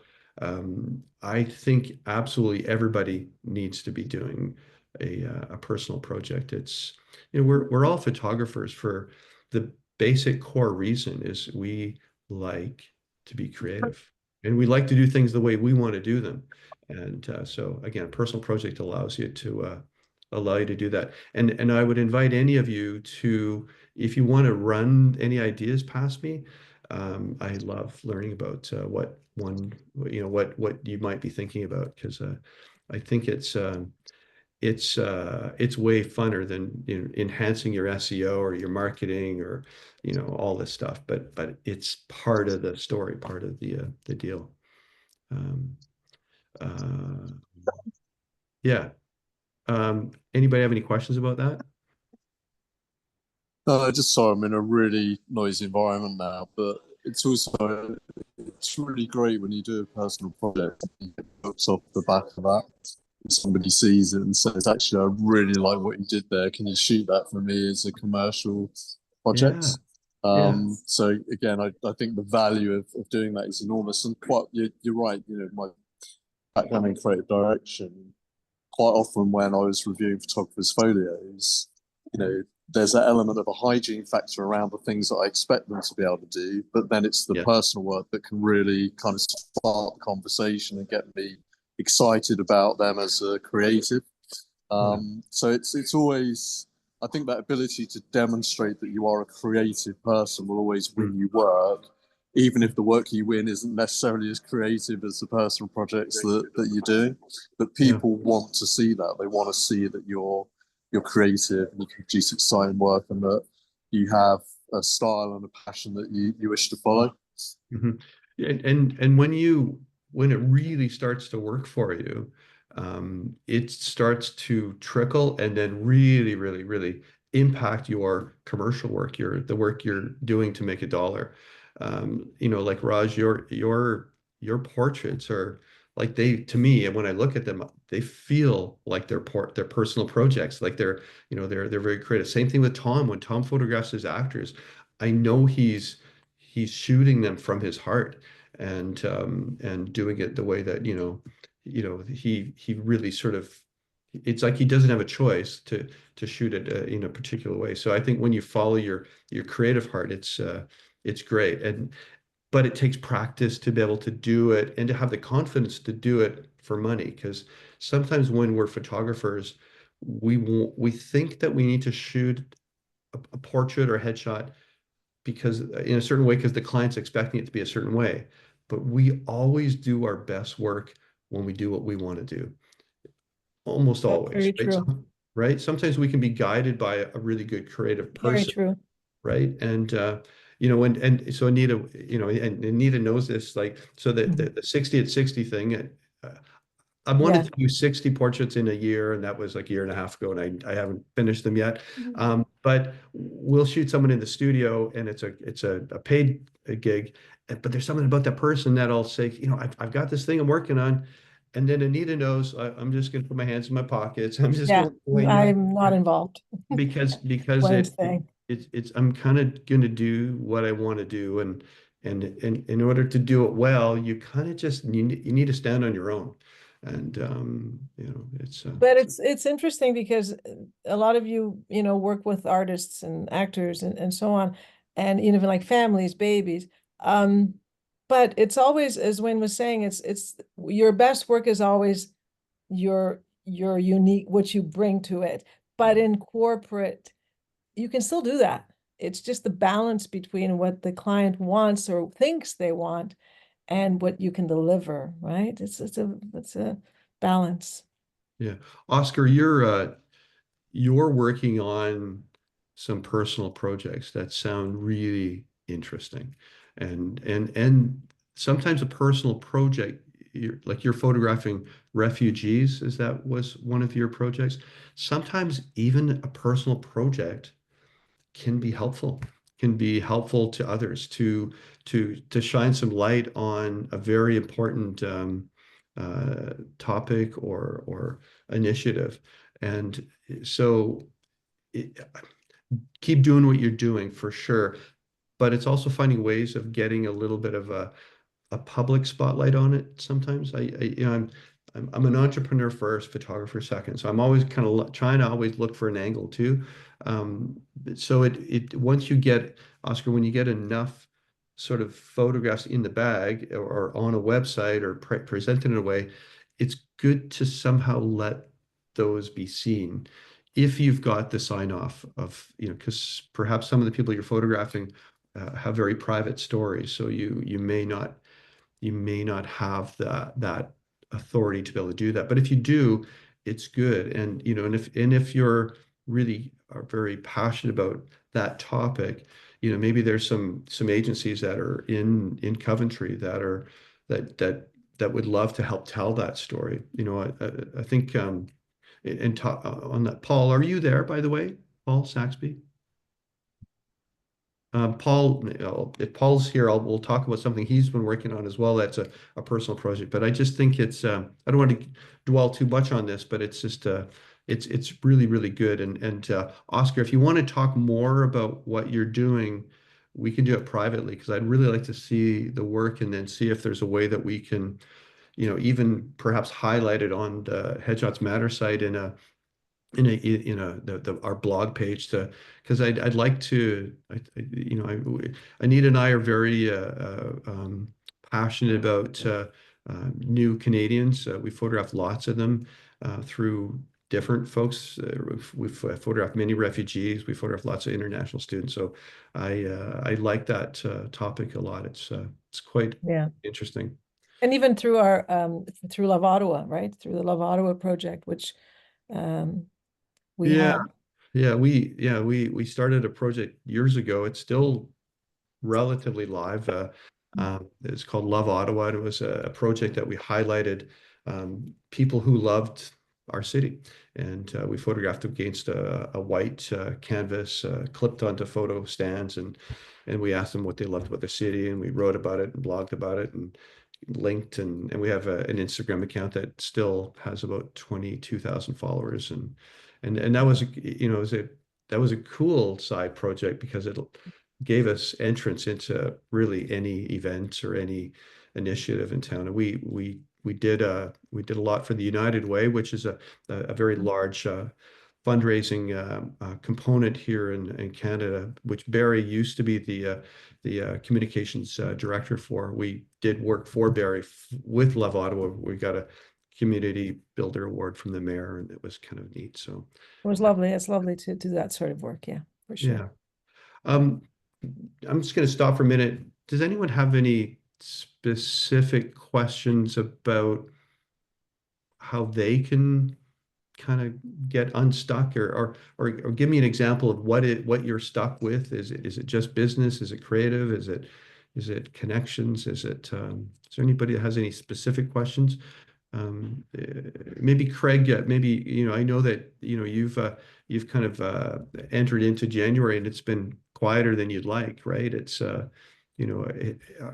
I think absolutely everybody needs to be doing a personal project. It's, we're all photographers for the basic core reason is we like to be creative, and we like to do things the way we want to do them. And so again, a personal project allow you to do that. And I would invite any of you to, if you want to run any ideas past me, I love learning about what you might be thinking about, because I think it's way funner than enhancing your SEO or your marketing or all this stuff. But it's part of the story, part of the deal. Um, uh, yeah. Anybody have any questions about that? No, I just saw I'm in a really noisy environment now, but it's really great when you do a personal project and you get books off the back of that. Somebody sees it and says, "Actually, I really like what you did there. Can you shoot that for me as a commercial project?" Yeah. So again, I think the value of doing that is enormous. And you're right. My background in creative direction, quite often when I was reviewing photographers' folios, there's that element of a hygiene factor around the things that I expect them to be able to do, but then it's the personal work that can really kind of spark the conversation and get me excited about them as a creative. So it's always, I think that ability to demonstrate that you are a creative person will always win you work, even if the work you win isn't necessarily as creative as the personal projects that you're doing. But people want to see that. They want to see that you're creative and you can produce exciting work and that you have a style and a passion that you wish to follow. Mm-hmm. And when it really starts to work for you, it starts to trickle and then really, really, really impact your commercial work, the work you're doing to make a dollar. Like Raj, your portraits are like, to me, and when I look at them, they feel like they're personal projects, like they're very creative. Same thing with Tom. When Tom photographs his actors, I know he's shooting them from his heart, and doing it the way that he really sort of, it's like he doesn't have a choice to shoot it in a particular way. So I think when you follow your creative heart, it's great. But it takes practice to be able to do it and to have the confidence to do it for money, because sometimes when we're photographers, we think that we need to shoot a portrait or a headshot because in a certain way, because the client's expecting it to be a certain way. But we always do our best work when we do what we want to do. Almost That's always, very right? true. Right? Sometimes we can be guided by a really good creative Very person, true. right? And and so Anita, and Anita knows this, like, so that the 60 at 60 thing, I wanted Yeah. to do 60 portraits in a year, and that was like a year and a half ago, and I haven't finished them yet. But we'll shoot someone in the studio, and it's a paid gig, but there's something about that person that'll say, I've got this thing I'm working on, and then Anita knows I'm just going to put my hands in my pockets. I'm just Yeah. going to wait I'm not involved. because Wednesday. it's I'm kind of going to do what I want to do, and in order to do it well, you kind of just you need to stand on your own, and it's But it's interesting because a lot of you, work with artists and actors and so on, and even like families, babies. But it's always, as Wayne was saying, it's your best work is always your unique, what you bring to it. But in corporate, you can still do that. It's just the balance between what the client wants or thinks they want and what you can deliver, right? It's a balance. Yeah. Oscar, you're working on some personal projects that sound really interesting. And sometimes a personal project, you're photographing refugees, is that was one of your projects? Sometimes even a personal project can be helpful to others to shine some light on a very important topic or initiative. And so it, keep doing what you're doing for sure, but it's also finding ways of getting a little bit of a public spotlight on it sometimes. I'm an entrepreneur first, photographer second, so I'm always kind of trying to always look for an angle too. So it once you get Oscar, when you get enough sort of photographs in the bag or on a website or presented in a way, it's good to somehow let those be seen. If you've got the sign off of, because perhaps some of the people you're photographing have very private stories, so you may not have that authority to be able to do that. But if you do, it's good. And if you're really are very passionate about that topic, maybe there's some agencies that are in Coventry that would love to help tell that story. I think on that, Paul, are you there, by the way? Paul Saxby? Paul, if Paul's here, we'll talk about something he's been working on as well. That's a personal project, but I just think I don't want to dwell too much on this, but it's just, it's really, really good. And Oscar, if you want to talk more about what you're doing, we can do it privately because I'd really like to see the work and then see if there's a way that we can, even perhaps highlight it on the Headshots Matter site our blog page because I'd like to Anita and I are very passionate about new Canadians. We photographed lots of them through different folks. We've photographed many refugees. We photographed lots of international students. So I like that topic a lot. It's quite interesting. And even through our through Love Ottawa, right? Through the Love Ottawa project, which we have. We started a project years ago. It's still relatively live. It's called Love Ottawa. And it was a project that we highlighted people who loved our city. And we photographed against a white canvas clipped onto photo stands. And we asked them what they loved about the city. And we wrote about it and blogged about it and linked. And we have an Instagram account that still has about 22,000 followers. And that was, that was a cool side project because it gave us entrance into really any events or any initiative in town. And we did a lot for the United Way, which is a very large fundraising component here in Canada, which Barry used to be the communications director for. We did work for Barry with Love Ottawa. We got a community builder award from the mayor, and it was kind of neat. So It was lovely. It's lovely to do that sort of work. Yeah. for sure. Yeah. Um, I'm just going to stop for a minute. Does anyone have any specific questions about how they can kind of get unstuck, or give me an example of what you're stuck with? Is it just business? Is it creative? Is it connections? Is there anybody that has any specific questions? Maybe Craig, maybe, I know that, you've kind of entered into January and it's been quieter than you'd like, right?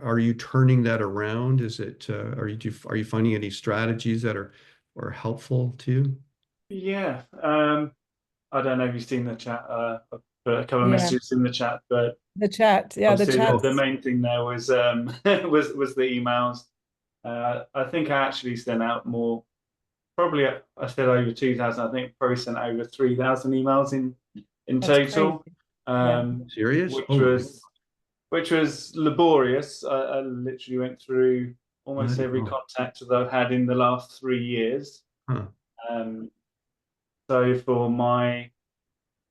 Are you turning that around? Are you finding any strategies that are helpful to you? Yeah. I don't know if you've seen the chat. I put a couple of Yeah, messages in the chat, but the chat. Yeah, the obviously chat. the main thing there was was the emails. I think I actually sent out more. Probably I said over 2,000. I think probably sent over 3,000 emails in That's total. crazy. Yeah. Serious? Which Oh my, was laborious. I literally went through almost bloody every hell. contact that I've had in the last 3 years. Huh. So for my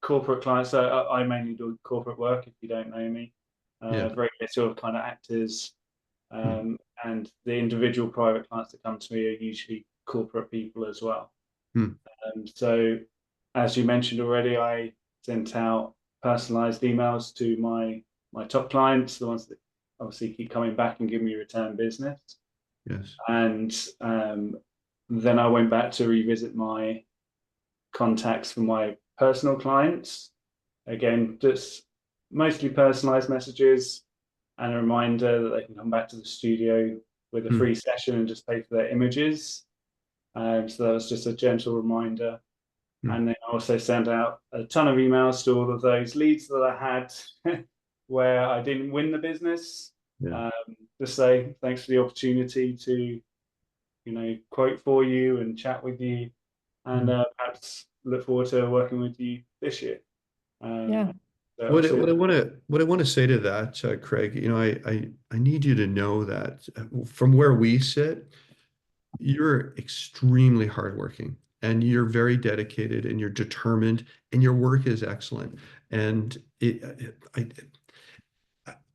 corporate clients, so I mainly do corporate work, if you don't know me. Yeah. Very little kind of actors. Hmm. And the individual private clients that come to me are usually corporate people as well. Hmm. So as you mentioned already, I sent out personalized emails to my top clients, the ones that obviously keep coming back and giving me return business. Yes. And then I went back to revisit my contacts for my personal clients. Again, just mostly personalized messages and a reminder that they can come back to the studio with a Hmm. free session and just pay for their images. So that was just a gentle reminder. Hmm. And then I also sent out a ton of emails to all of those leads that I had where I didn't win the business. Yeah. Just say thanks for the opportunity to, quote for you and chat with you, and perhaps look forward to working with you this year. Yeah. So What I obviously, want to say to that, Craig, I need you to know that from where we sit, you're extremely hardworking and you're very dedicated and you're determined and your work is excellent. And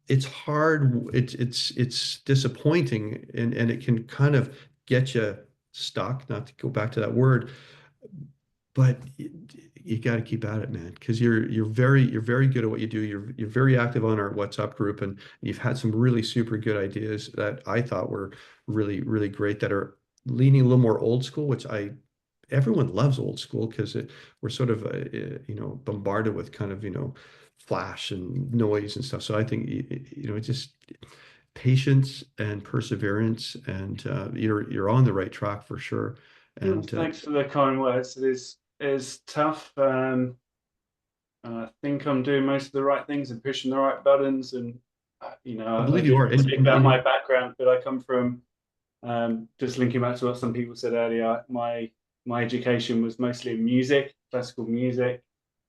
it's hard. It's disappointing and it can kind of get you stuck, not to go back to that word, but you got to keep at it, man, because you're very good at what you do. You're very active on our WhatsApp group, and you've had some really super good ideas that I thought were really, really great that are leaning a little more old school, which everyone loves old school because we're sort of bombarded with kind of flash and noise and stuff. So I think it's just patience and perseverance, and you're on the right track for sure. And thanks for the kind words. It is tough. I think I'm doing most of the right things and pushing the right buttons. And I I believe you didn't are. speak about my background, but I come from just linking back to what some people said earlier. My education was mostly in music, classical music,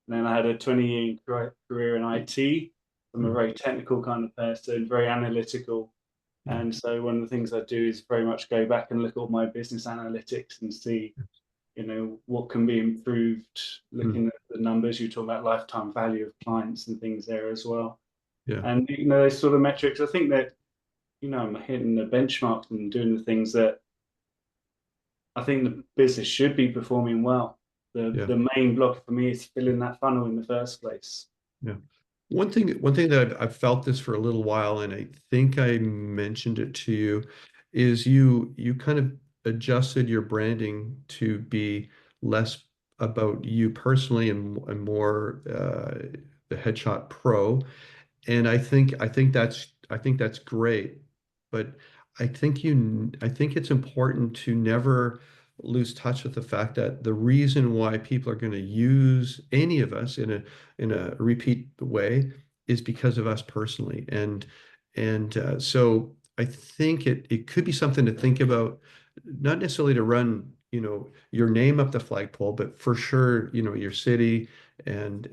and then I had a 20-year career in IT. I'm a very technical kind of person, very analytical. And so one of the things I do is very much go back and look at all my business analytics and see, what can be improved, looking at the numbers. You talk about lifetime value of clients and things there as well. Yeah. And, those sort of metrics, I think that, I'm hitting the benchmarks and doing the things that I think the business should be performing well. The main block for me is filling that funnel in the first place. Yeah. One thing that I've felt this for a little while, and I think I mentioned it to you, is you kind of adjusted your branding to be less about you personally and more the Headshot Pro. And I think that's great, but I think it's important to never lose touch with the fact that the reason why people are going to use any of us in a repeat way is because of us personally. And so I think it could be something to think about, not necessarily to run, your name up the flagpole, but for sure, your city and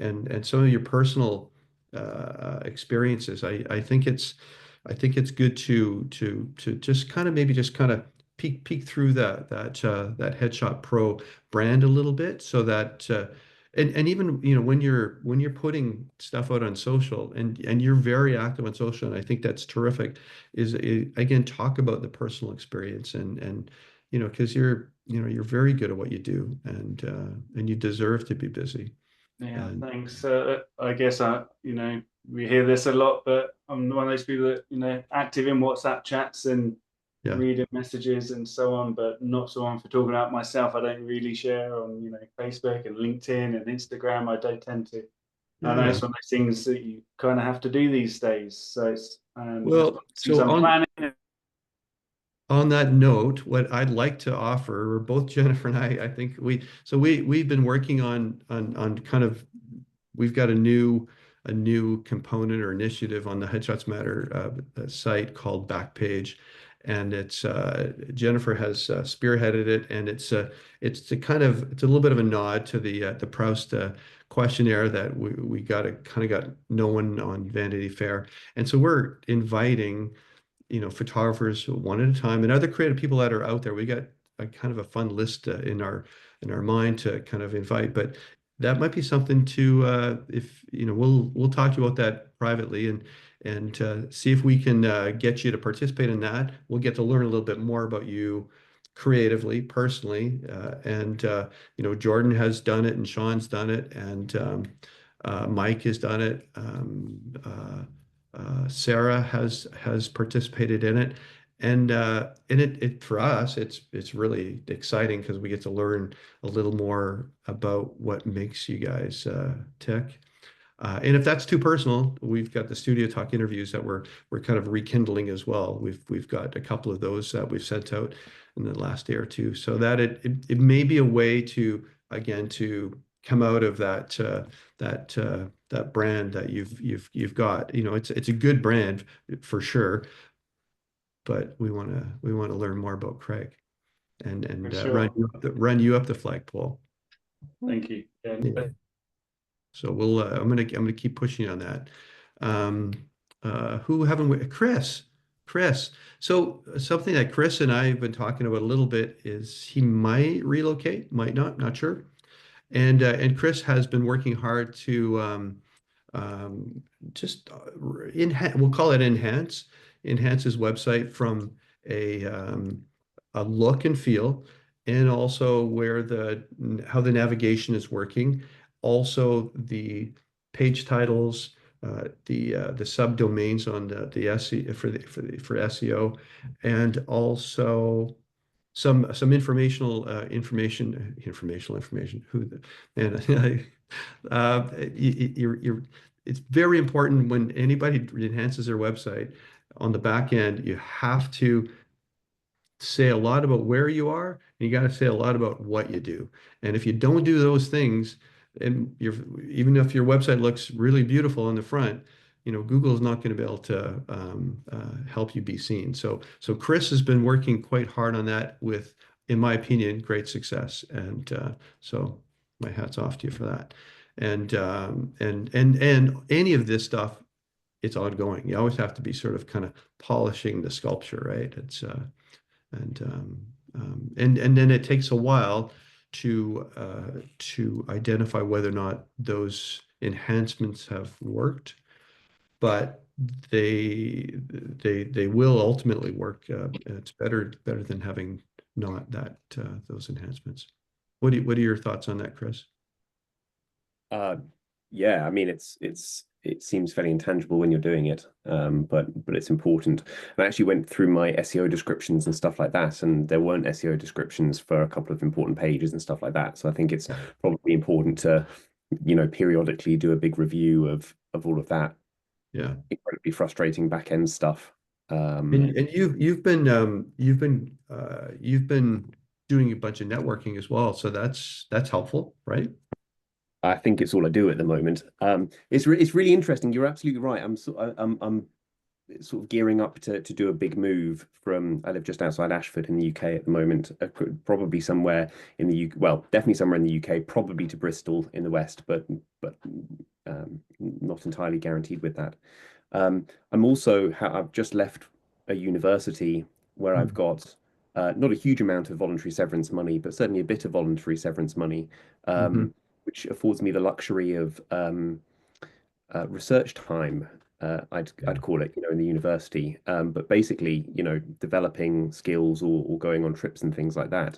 some of your personal experiences. I think it's good to just kind of maybe just kind of peek through that Headshot Pro brand a little bit, so that and even when you're putting stuff out on social and you're very active on social, and I think that's terrific, is again talk about the personal experience and because you're very good at what you do and you deserve to be busy. Yeah, And thanks. I guess we hear this a lot, but I'm one of those people that active in WhatsApp chats and yeah. reading messages and so on, but not so on for talking about myself. I don't really share on Facebook and LinkedIn and Instagram. I don't tend to. I know Yeah. it's one of those things that you kind of have to do these days. So it's Well, things so I'm planning. on that note, what I'd like to offer, or both Jennifer and I think we've been working on kind of we've got a new component or initiative on the Headshots Matter site called Backpage, and it's Jennifer has spearheaded it, and it's a little bit of a nod to the Proust questionnaire that we got known on Vanity Fair, and so we're inviting photographers one at a time and other creative people that are out there. We got a kind of a fun list in our mind to kind of invite, but that might be something to if we'll talk to you about that privately and see if we can get you to participate in that. We'll get to learn a little bit more about you creatively, personally, and Jordan has done it and Sean's done it and Mike has done it. Sarah has participated in it, and it for us it's really exciting because we get to learn a little more about what makes you guys tick. And if that's too personal, we've got the Studio Talk interviews that we're kind of rekindling as well. We've got a couple of those that we've sent out in the last day or two, so that it may be a way to again to come out of that brand that you've got. It's a good brand for sure, but we want to learn more about Craig and For sure. run you up the flagpole. Thank you. Yeah. Yeah. So I'm gonna keep pushing on that. Who haven't we? Chris. So something that Chris and I have been talking about a little bit is he might relocate, might not sure. And Chris has been working hard to just we'll call it enhance his website from a look and feel, and also how the navigation is working, also the page titles, the subdomains on the SE for SEO, and also some information. Who the man? It's very important when anybody enhances their website on the back end. You have to say a lot about where you are, and you got to say a lot about what you do. And if you don't do those things, and even if your website looks really beautiful on the front, Google is not going to be able to help you be seen. So Chris has been working quite hard on that with, in my opinion, great success. And so my hat's off to you for that. And any of this stuff, it's ongoing. You always have to be sort of kind of polishing the sculpture, right? And then it takes a while to identify whether or not those enhancements have worked, but they will ultimately work. It's better than having not those enhancements. What are your thoughts on that, Chris? Yeah, I mean it seems fairly intangible when you're doing it, but it's important. I actually went through my SEO descriptions and stuff like that, and there weren't SEO descriptions for a couple of important pages and stuff like that. So I think it's probably important to, periodically do a big review of all of that. Yeah, incredibly frustrating back end stuff. And you've been doing a bunch of networking as well, so that's helpful, right? I think it's all I do at the moment. It's really interesting. You're absolutely right. I'm sort of gearing up to do a big move from. I live just outside Ashford in the UK at the moment. Probably somewhere in the UK. Well, definitely somewhere in the UK. Probably to Bristol in the west, but not entirely guaranteed with that. I've just left a university where I've got not a huge amount of voluntary severance money, but certainly a bit of voluntary severance money. which affords me the luxury of research time. I'd call it, in the university. But basically, developing skills or going on trips and things like that.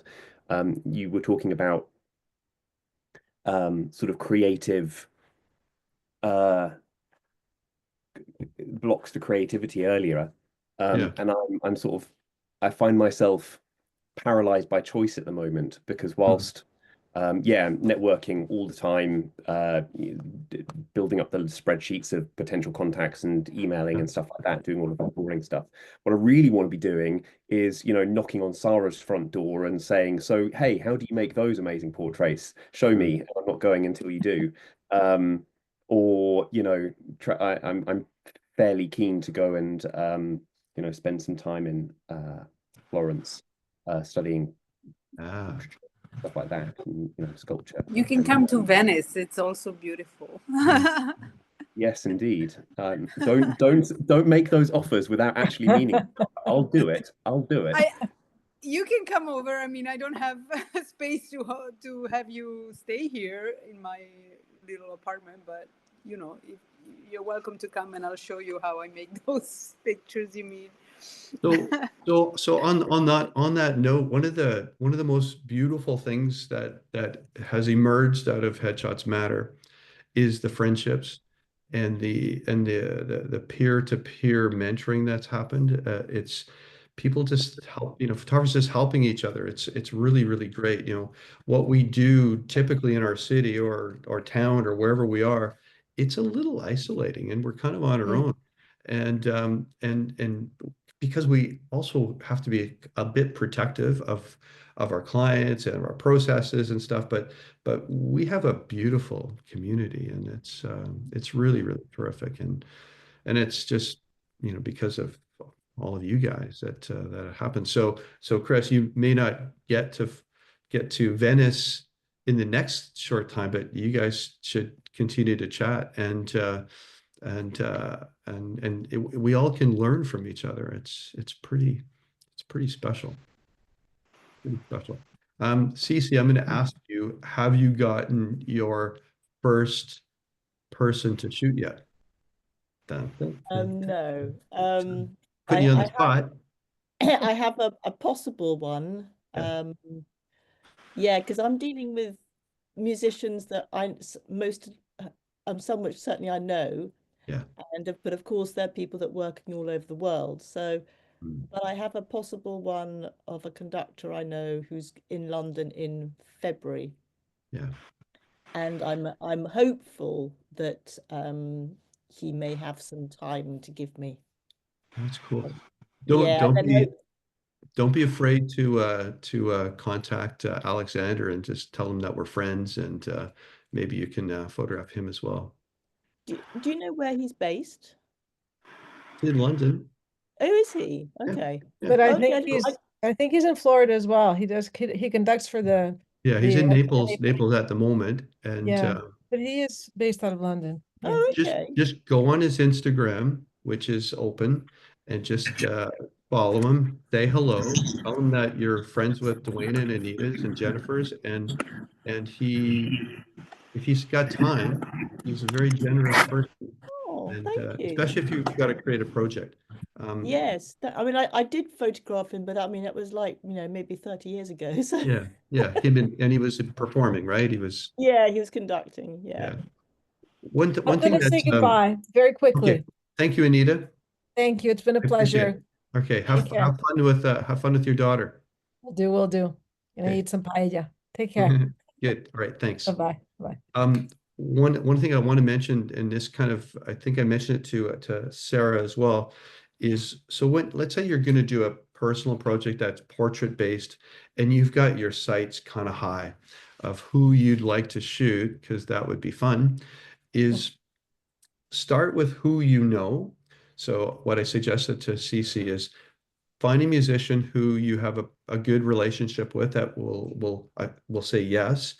You were talking about sort of creative blocks to creativity earlier. Yeah. And I'm sort of, I find myself paralyzed by choice at the moment because whilst networking all the time, building up the spreadsheets of potential contacts and emailing and stuff like that, doing all of that boring stuff. What I really want to be doing is, knocking on Sarah's front door and saying, so, hey, how do you make those amazing portraits? Show me. I'm not going until you do. Or, I'm fairly keen to go and, spend some time in Florence studying stuff like that, and, sculpture. You can come to Venice. It's also beautiful. Yes, indeed. Don't make those offers without actually meaning it. I'll do it. I'll do it. You can come over. I mean, I don't have space to have you stay here in my little apartment, but if you're welcome to come, and I'll show you how I make those pictures you mean. So on that note, one of the most beautiful things that has emerged out of Headshots Matter is the friendships and the peer-to-peer mentoring that's happened. It's people just help, photographers just helping each other. It's really, really great. What we do typically in our city or town or wherever we are, it's a little isolating and we're kind of on our own. And because we also have to be a bit protective of our clients and our processes and stuff, but we have a beautiful community, and it's really, really terrific, and it's just because of all of you guys that that happens. So Chris, you may not get to Venice in the next short time, but you guys should continue to chat, and we all can learn from each other. It's pretty special. Pretty special. Cece, I'm going to ask you, have you gotten your first person to shoot yet? No. Putting you on the spot. I have a possible one. Yeah, because I'm dealing with musicians that some which certainly I know. Yeah. But of course they're people that working all over the world. So, but I have a possible one of a conductor I know who's in London in February. Yeah. And I'm hopeful that he may have some time to give me. That's cool. Yeah, don't be afraid to contact Alexander and just tell him that we're friends, and maybe you can photograph him as well. Do you know where he's based? In London. Oh, is he? Okay. But I think he's in Florida as well. He conducts for the he's in Naples at the moment, and but he is based out of London. Yeah. Oh, okay. Just go on his Instagram, which is open, and just follow him, say hello, tell him that you're friends with Dwayne and Anita's and Jennifer's, and if he's got time, he's a very generous person. Oh, and thank you. especially if you've got to create a project. Yes, I mean, I did photograph him, but I mean, it was like, maybe 30 years ago. So and he was performing, right? He was conducting. Yeah. One I'm thing gonna say goodbye very quickly. Okay. Thank you, Anita. Thank you. It's been a pleasure. Okay, have fun with your daughter. We'll do. Gonna eat some paella. Take care. Good. All right. Thanks. Bye. One thing I want to mention, and this kind of, I think I mentioned it to Sarah as well, is so let's say you're going to do a personal project that's portrait based, and you've got your sights kind of high of who you'd like to shoot, because that would be fun, is start with who you know. So what I suggested to Cece is find a musician who you have a good relationship with that will say yes,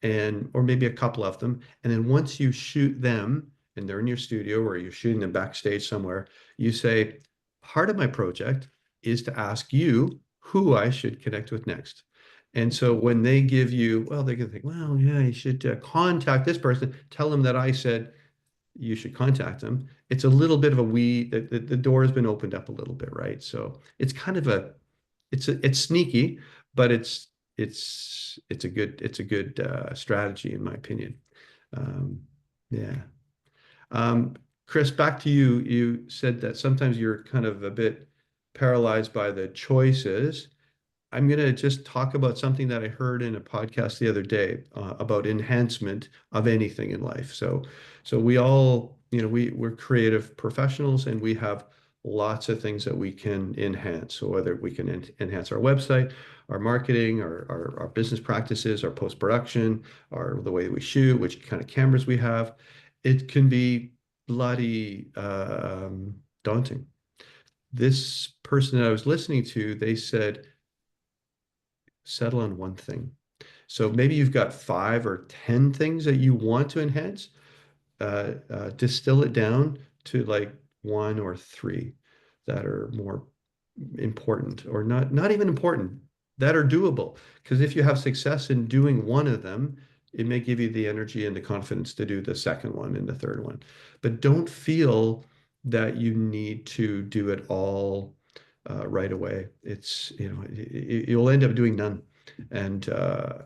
or maybe a couple of them. And then once you shoot them and they're in your studio or you're shooting them backstage somewhere, you say, part of my project is to ask you who I should connect with next. And so when they give you, well, they're going to think, well, yeah, you should contact this person, tell them that I said you should contact them. It's a little bit of a the door has been opened up a little bit, right? So it's kind of it's sneaky, but it's a good strategy in my opinion. Um, yeah. Um, Chris, back to you. You said that sometimes you're kind of a bit paralyzed by the choices. I'm going to just talk about something that I heard in a podcast the other day about enhancement of anything in life. So we all, we're creative professionals and we have lots of things that we can enhance. So whether we can enhance our website, our marketing, our business practices, our post-production, the way we shoot, which kind of cameras we have, it can be bloody daunting. This person that I was listening to, they said, settle on one thing. So maybe you've got 5 or 10 things that you want to enhance. Distill it down to like 1 or 3 that are more important or not even important, that are doable. Because if you have success in doing one of them, it may give you the energy and the confidence to do the second one and the third one. But don't feel that you need to do it all right away. It's, you'll end up doing none. And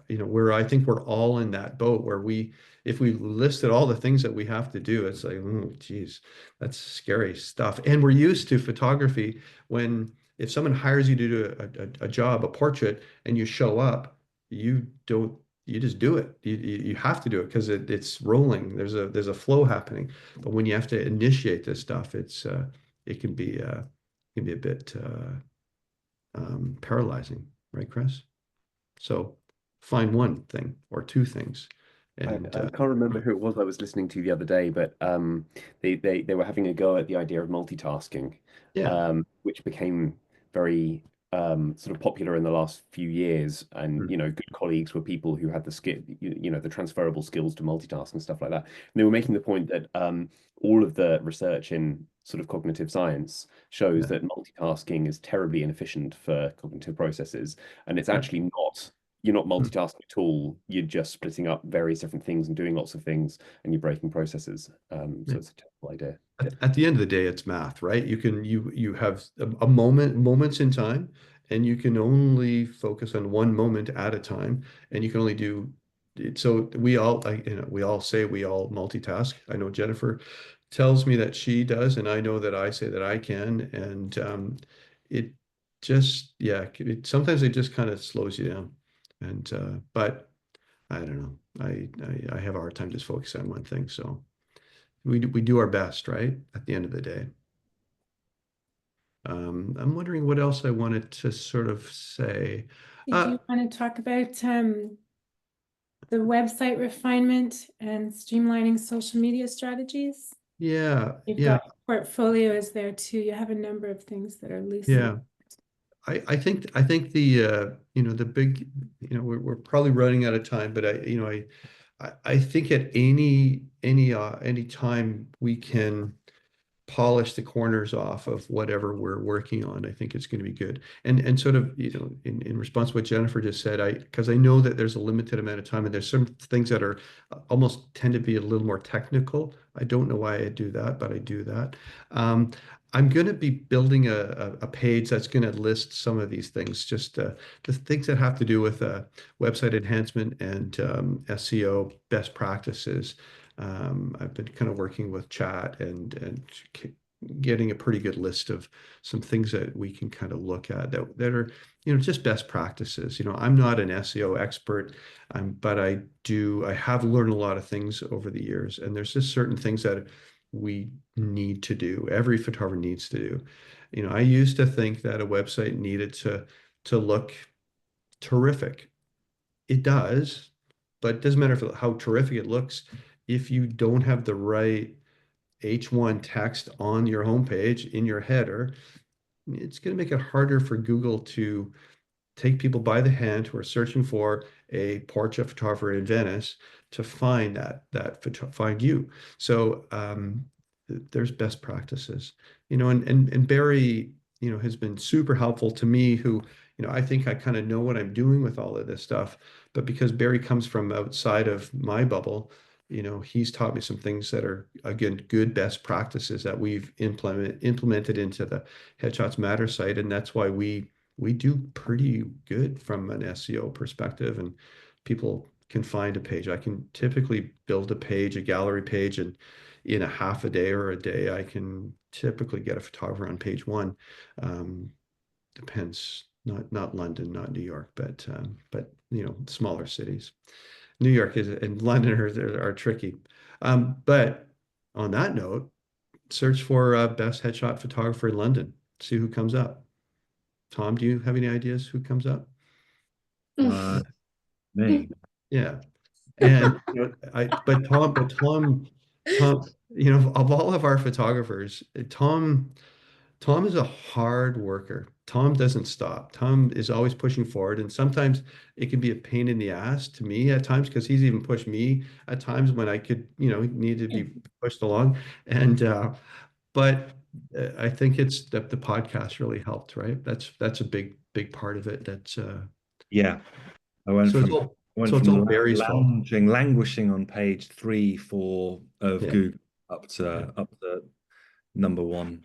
where I think we're all in that boat where if we listed all the things that we have to do, it's like, oh, geez, that's scary stuff. And we're used to photography when if someone hires you to do a job, a portrait, and you show up, you just do it. You have to do it because it's rolling. There's a flow happening. But when you have to initiate this stuff, it can be a bit paralyzing, right, Chris? So find one thing or 2 things. And I can't remember who it was I was listening to the other day, but they were having a go at the idea of multitasking, yeah. which became very sort of popular in the last few years. And Mm. good colleagues were people who had the skill, the transferable skills to multitask and stuff like that. And they were making the point that all of the research in sort of cognitive science shows Yeah. that multitasking is terribly inefficient for cognitive processes, and it's Yeah. actually not. You're not Mm. multitasking at all. You're just splitting up various different things and doing lots of things, and you're breaking processes. Yeah. So it's a terrible idea. At the end of the day, it's math, right? You have moments in time, and you can only focus on one moment at a time, and you can only do it. So we all say we all multitask. I know Jennifer tells me that she does, and I know that I say that I can, and it yeah, sometimes it just kind of slows you down, and but I don't know. I have a hard time just focusing on one thing, so we do our best, right? At the end of the day. I'm wondering what else I wanted to sort of say. Did you want to talk about the website refinement and streamlining social media strategies? Yeah, You've yeah, got portfolios there too. You have a number of things that are loosely. yeah. I think the big, we're probably running out of time, but I think at any time we can polish the corners off of whatever we're working on, I think it's going to be good. And sort of, in response to what Jennifer just said, because I know that there's a limited amount of time and there's some things that are almost tend to be a little more technical. I don't know why I do that, but I do that. I'm going to be building a page that's going to list some of these things, just the things that have to do with website enhancement and SEO best practices. I've been kind of working with chat and getting a pretty good list of some things that we can kind of look at that are, just best practices. I'm not an SEO expert, but I have learned a lot of things over the years, and there's just certain things that we need to do. Every photographer needs to do. I used to think that a website needed to look terrific. It does, but it doesn't matter how terrific it looks if you don't have the right H1 text on your homepage in your header. It's going to make it harder for Google to take people by the hand who are searching for a portrait photographer in Venice to find find you. So there's best practices, and Barry, has been super helpful to me, who, I think I kind of know what I'm doing with all of this stuff. But because Barry comes from outside of my bubble, he's taught me some things that are, again, good best practices that we've implemented into the Headshots Matter site. And that's why we do pretty good from an SEO perspective, and people can find a page. I can typically build a page, a gallery page, and in a half a day or a day, I can typically get a photographer on page one. Depends, not London, not New York, but smaller cities. New York and London are tricky. But on that note, search for best headshot photographer in London. See who comes up. Tom, do you have any ideas who comes up? Me. Yeah. And Tom, of all of our photographers, Tom is a hard worker. Tom doesn't stop. Tom is always pushing forward, and sometimes it can be a pain in the ass to me at times, because he's even pushed me at times when I could, need to be pushed along. And but I think it's that the podcast really helped, right? That's a big part of it. That's Yeah. I went so it's from all so it's all Barry's fault. languishing on page 3, 4 of Yeah. Google up to number 1,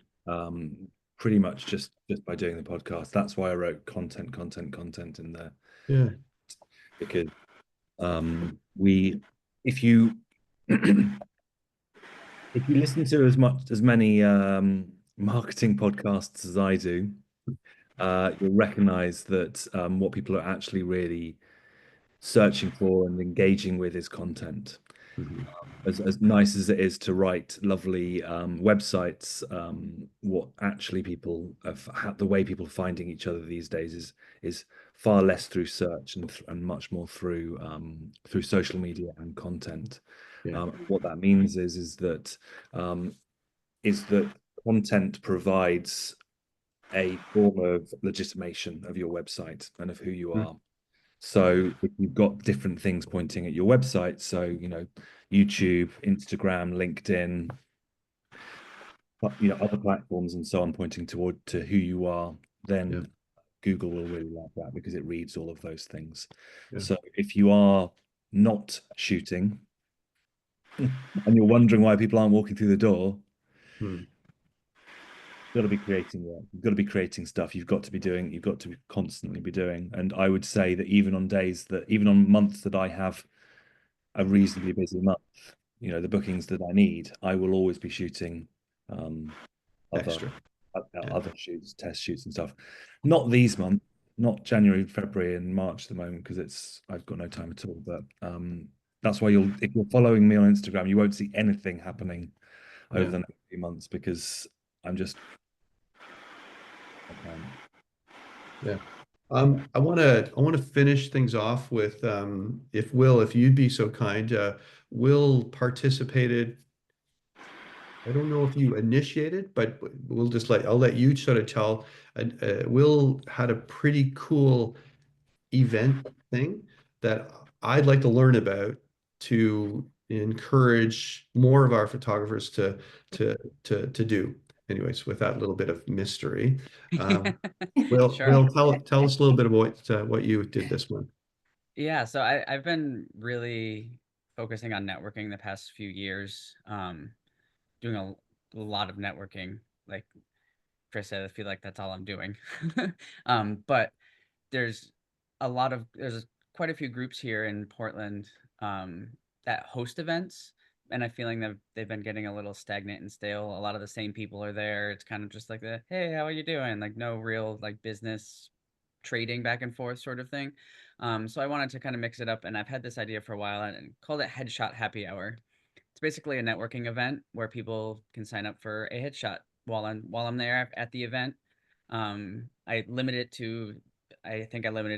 pretty much just by doing the podcast. That's why I wrote content in there. Yeah. Because if you if you listen to as many marketing podcasts as I do, you'll recognize that what people are actually really searching for and engaging with is content. As nice as it is to write lovely websites, what actually people the way people are finding each other these days is far less through search and much more through social media and content. Yeah. What that means is that content provides a form of legitimation of your website and of who you are. So if you've got different things pointing at your website, so YouTube, Instagram, LinkedIn, other platforms and so on, pointing to who you are, then Google will really like that, because it reads all of those things. So if you are not shooting and you're wondering why people aren't walking through the door, you've got to be creating work. You've got to be creating stuff. You've got to constantly be doing. And I would say that even on months that I have a reasonably busy month, the bookings that I need, I will always be shooting other shoots, test shoots and stuff. Not these months, not January, February, and March at the moment, because I've got no time at all. But that's why if you're following me on Instagram, you won't see anything happening over the next few months, because I'm just Yeah. I want to finish things off with if you'd be so kind. Will participated. I don't know if you initiated, but I'll let you sort of tell. Will had a pretty cool event thing that I'd like to learn about, to encourage more of our photographers to do. Anyways, with that little bit of mystery, Will tell us a little bit about what you did this month. Yeah, so I've been really focusing on networking the past few years, doing a lot of networking. Like Chris said, I feel like that's all I'm doing. But there's quite a few groups here in Portland that host events, and I'm feeling that they've been getting a little stagnant and stale. A lot of the same people are there. It's kind of just like hey, how are you doing? Like no real like business trading back and forth sort of thing. So I wanted to kind of mix it up, and I've had this idea for a while and called it Headshot Happy Hour. It's basically a networking event where people can sign up for a headshot while I'm there at the event. I think I limited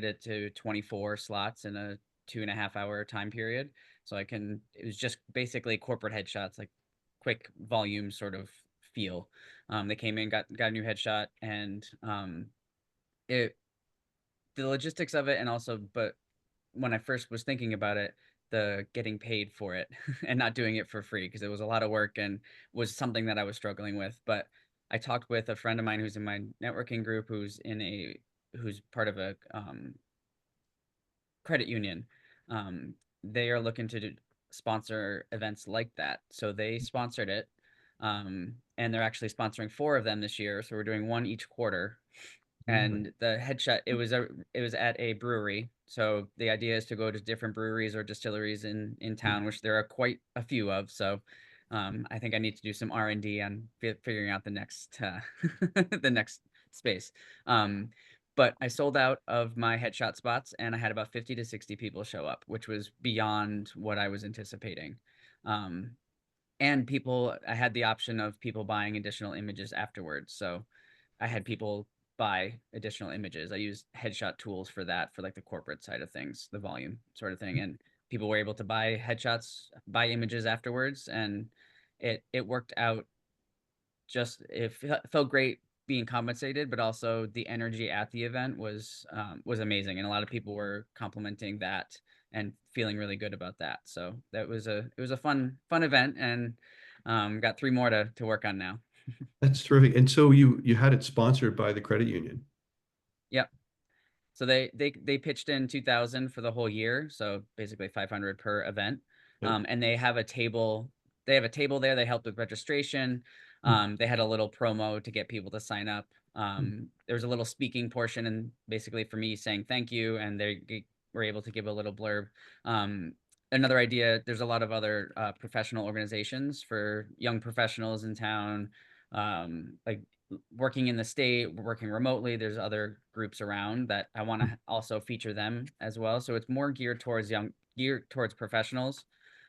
it to 24 slots in a 2.5 hour time period. So it was just basically corporate headshots, like quick volume sort of feel. They came in, got a new headshot, and the logistics of it, and also, but when I first was thinking about it, the getting paid for it and not doing it for free, because it was a lot of work and was something that I was struggling with. But I talked with a friend of mine who's in my networking group, who's in a who's part of a credit union. They are looking to sponsor events like that. So they sponsored it. And they're actually sponsoring 4 of them this year. So we're doing 1 each quarter. And the headshot, it was at a brewery. So the idea is to go to different breweries or distilleries in town, which there are quite a few of. So I think I need to do some R&D on figuring out the next the next space. But I sold out of my headshot spots, and I had about 50 to 60 people show up, which was beyond what I was anticipating. And I had the option of people buying additional images afterwards. So I had people buy additional images. I used headshot tools for that, for like the corporate side of things, the volume sort of thing. And people were able to buy buy images afterwards. And it worked out. It felt great being compensated, but also the energy at the event was amazing. And a lot of people were complimenting that and feeling really good about that. So it was a fun event, and got 3 more to work on now. That's terrific. And so you had it sponsored by the credit union. Yep. So they pitched in 2,000 for the whole year, so basically 500 per event. And they have a table. They have a table there. They helped with registration. They had a little promo to get people to sign up. There was a little speaking portion, and basically for me saying thank you, and they were able to give a little blurb. Another idea, there's a lot of other professional organizations for young professionals in town, like working in the state, working remotely. There's other groups around that I want to also feature them as well. So it's more geared towards professionals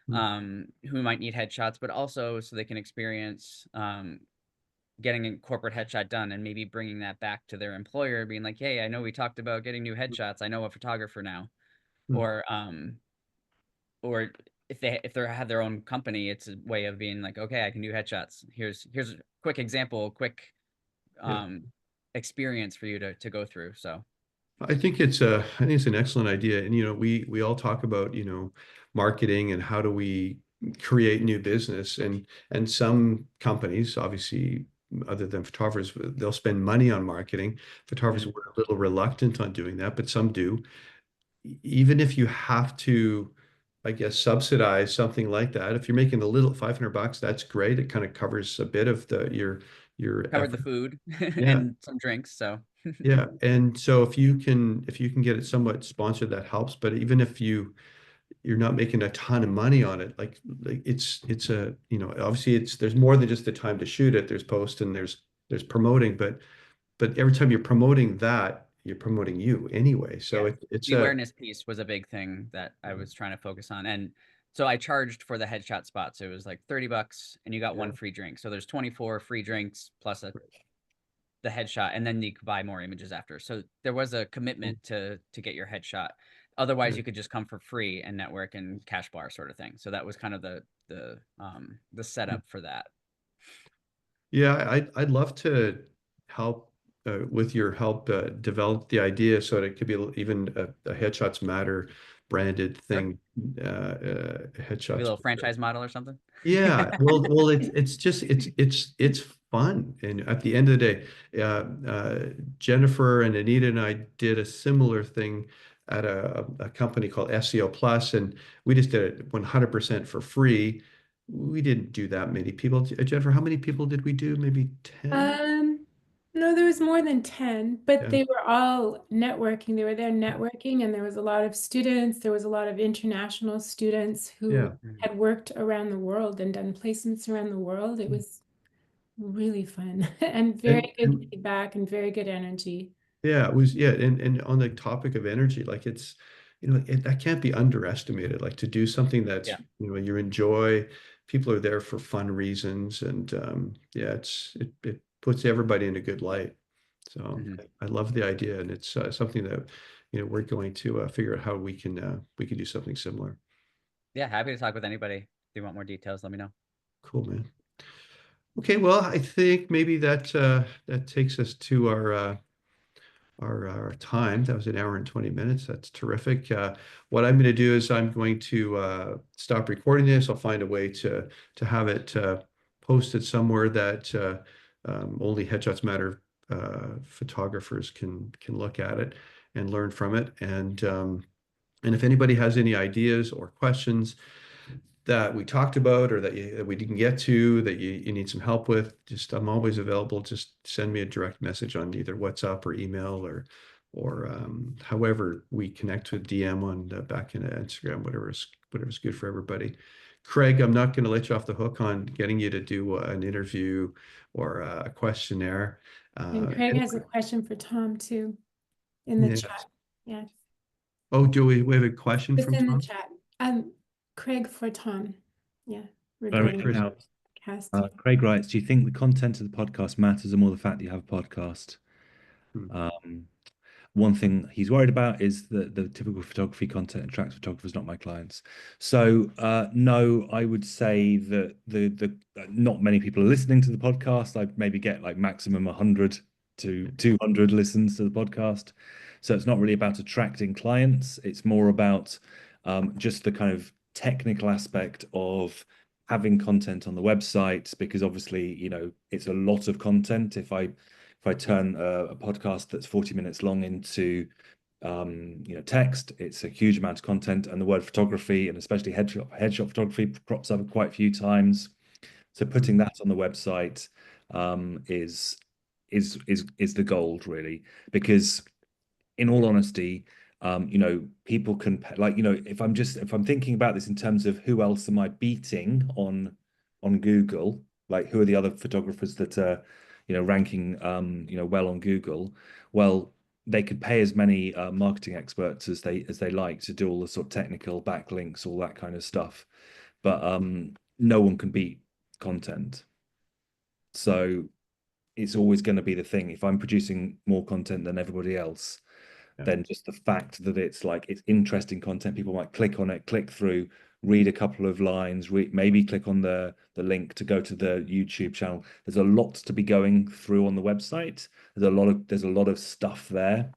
who might need headshots, but also so they can experience getting a corporate headshot done, and maybe bringing that back to their employer, being like, hey, I know we talked about getting new headshots. I know a photographer now. Or if they have their own company, it's a way of being like, okay, I can do headshots. Here's a quick example, experience for you to go through. So I think it's an excellent idea. And, we all talk about, marketing and how do we create new business, and some companies, obviously, other than photographers, they'll spend money on marketing. Photographers were a little reluctant on doing that, but some do. Even if you have to, I guess, subsidize something like that, if you're making a little $500, that's great. It kind of covers a bit of your covered the effort. food Yeah. and some drinks. So Yeah. And so if you can get it somewhat sponsored, that helps. But even if you're not making a ton of money on it, like it's a, obviously there's more than just the time to shoot it. There's post and there's promoting, but every time you're promoting that, you're promoting you anyway. So it's the awareness piece was a big thing that I was trying to focus on. And so I charged for the headshot spots. It was like $30 and you got 1 free drink. So there's 24 free drinks plus the headshot, and then you could buy more images after. So there was a commitment to get your headshot. Otherwise, you could just come for free and network and cash bar sort of thing. So that was kind of the setup for that. Yeah, I'd love to help with your help develop the idea so that it could be even a Headshots Matter branded thing. Maybe a Headshots. little franchise model or something. Yeah, well, it's just it's fun, and at the end of the day, Jennifer and Anita and I did a similar thing at a company called SEO Plus, and we just did it 100% for free. We didn't do that many people. Jennifer, how many people did we do? Maybe 10? No, there was more than 10, but Yeah. they were all networking. They were there networking, and there was a lot of students. There was a lot of international students who Yeah. had worked around the world and done placements around the world. It was really fun and very good feedback and very good energy. Yeah, it was, yeah, and on the topic of energy, like it's, that can't be underestimated. Like to do something that's, you enjoy, people are there for fun reasons, and yeah, it puts everybody in a good light. So I love the idea, and it's something that, we're going to figure out how we can do something similar. Yeah, happy to talk with anybody. If you want more details, let me know. Cool, man. Okay, well, I think maybe that takes us to our time. That was 1 hour and 20 minutes. That's terrific. What I'm going to do is I'm going to stop recording this. I'll find a way to have it posted somewhere that only Headshots Matter photographers can look at it and learn from it. And if anybody has any ideas or questions that we talked about or that we didn't get to, that you need some help with, I'm always available. Just send me a direct message on either WhatsApp or email or however we connect with DM on back in Instagram, whatever's good for everybody. Craig, I'm not going to let you off the hook on getting you to do an interview or a questionnaire. And Craig has a question for Tom too in the chat. Yeah. Oh, do we have a question It's from in the Tom? chat. Craig for Tom. Yeah. Very Regarding out. podcast. Craig writes, do you think the content of the podcast matters or more the fact that you have a podcast? One thing he's worried about is that the typical photography content attracts photographers, not my clients. So no, I would say that the not many people are listening to the podcast. I maybe get like maximum 100 to 200 listens to the podcast. So it's not really about attracting clients. It's more about just the kind of technical aspect of having content on the website, because obviously, you know, it's a lot of content. If I turn a podcast that's 40 minutes long into text, it's a huge amount of content, and the word photography and especially headshot photography crops up quite a few times. So putting that on the website is the gold, really, because in all honesty, people can like, if I'm thinking about this in terms of who else am I beating on Google, like who are the other photographers that are, ranking, well on Google, well, they could pay as many marketing experts as they like to do all the sort of technical backlinks, all that kind of stuff, but no one can beat content. So it's always going to be the thing. If I'm producing more content than everybody else, then just the fact that it's interesting content, people might click on it, click through, read a couple of lines, maybe click on the link to go to the YouTube channel. There's a lot to be going through on the website. There's a lot of stuff there.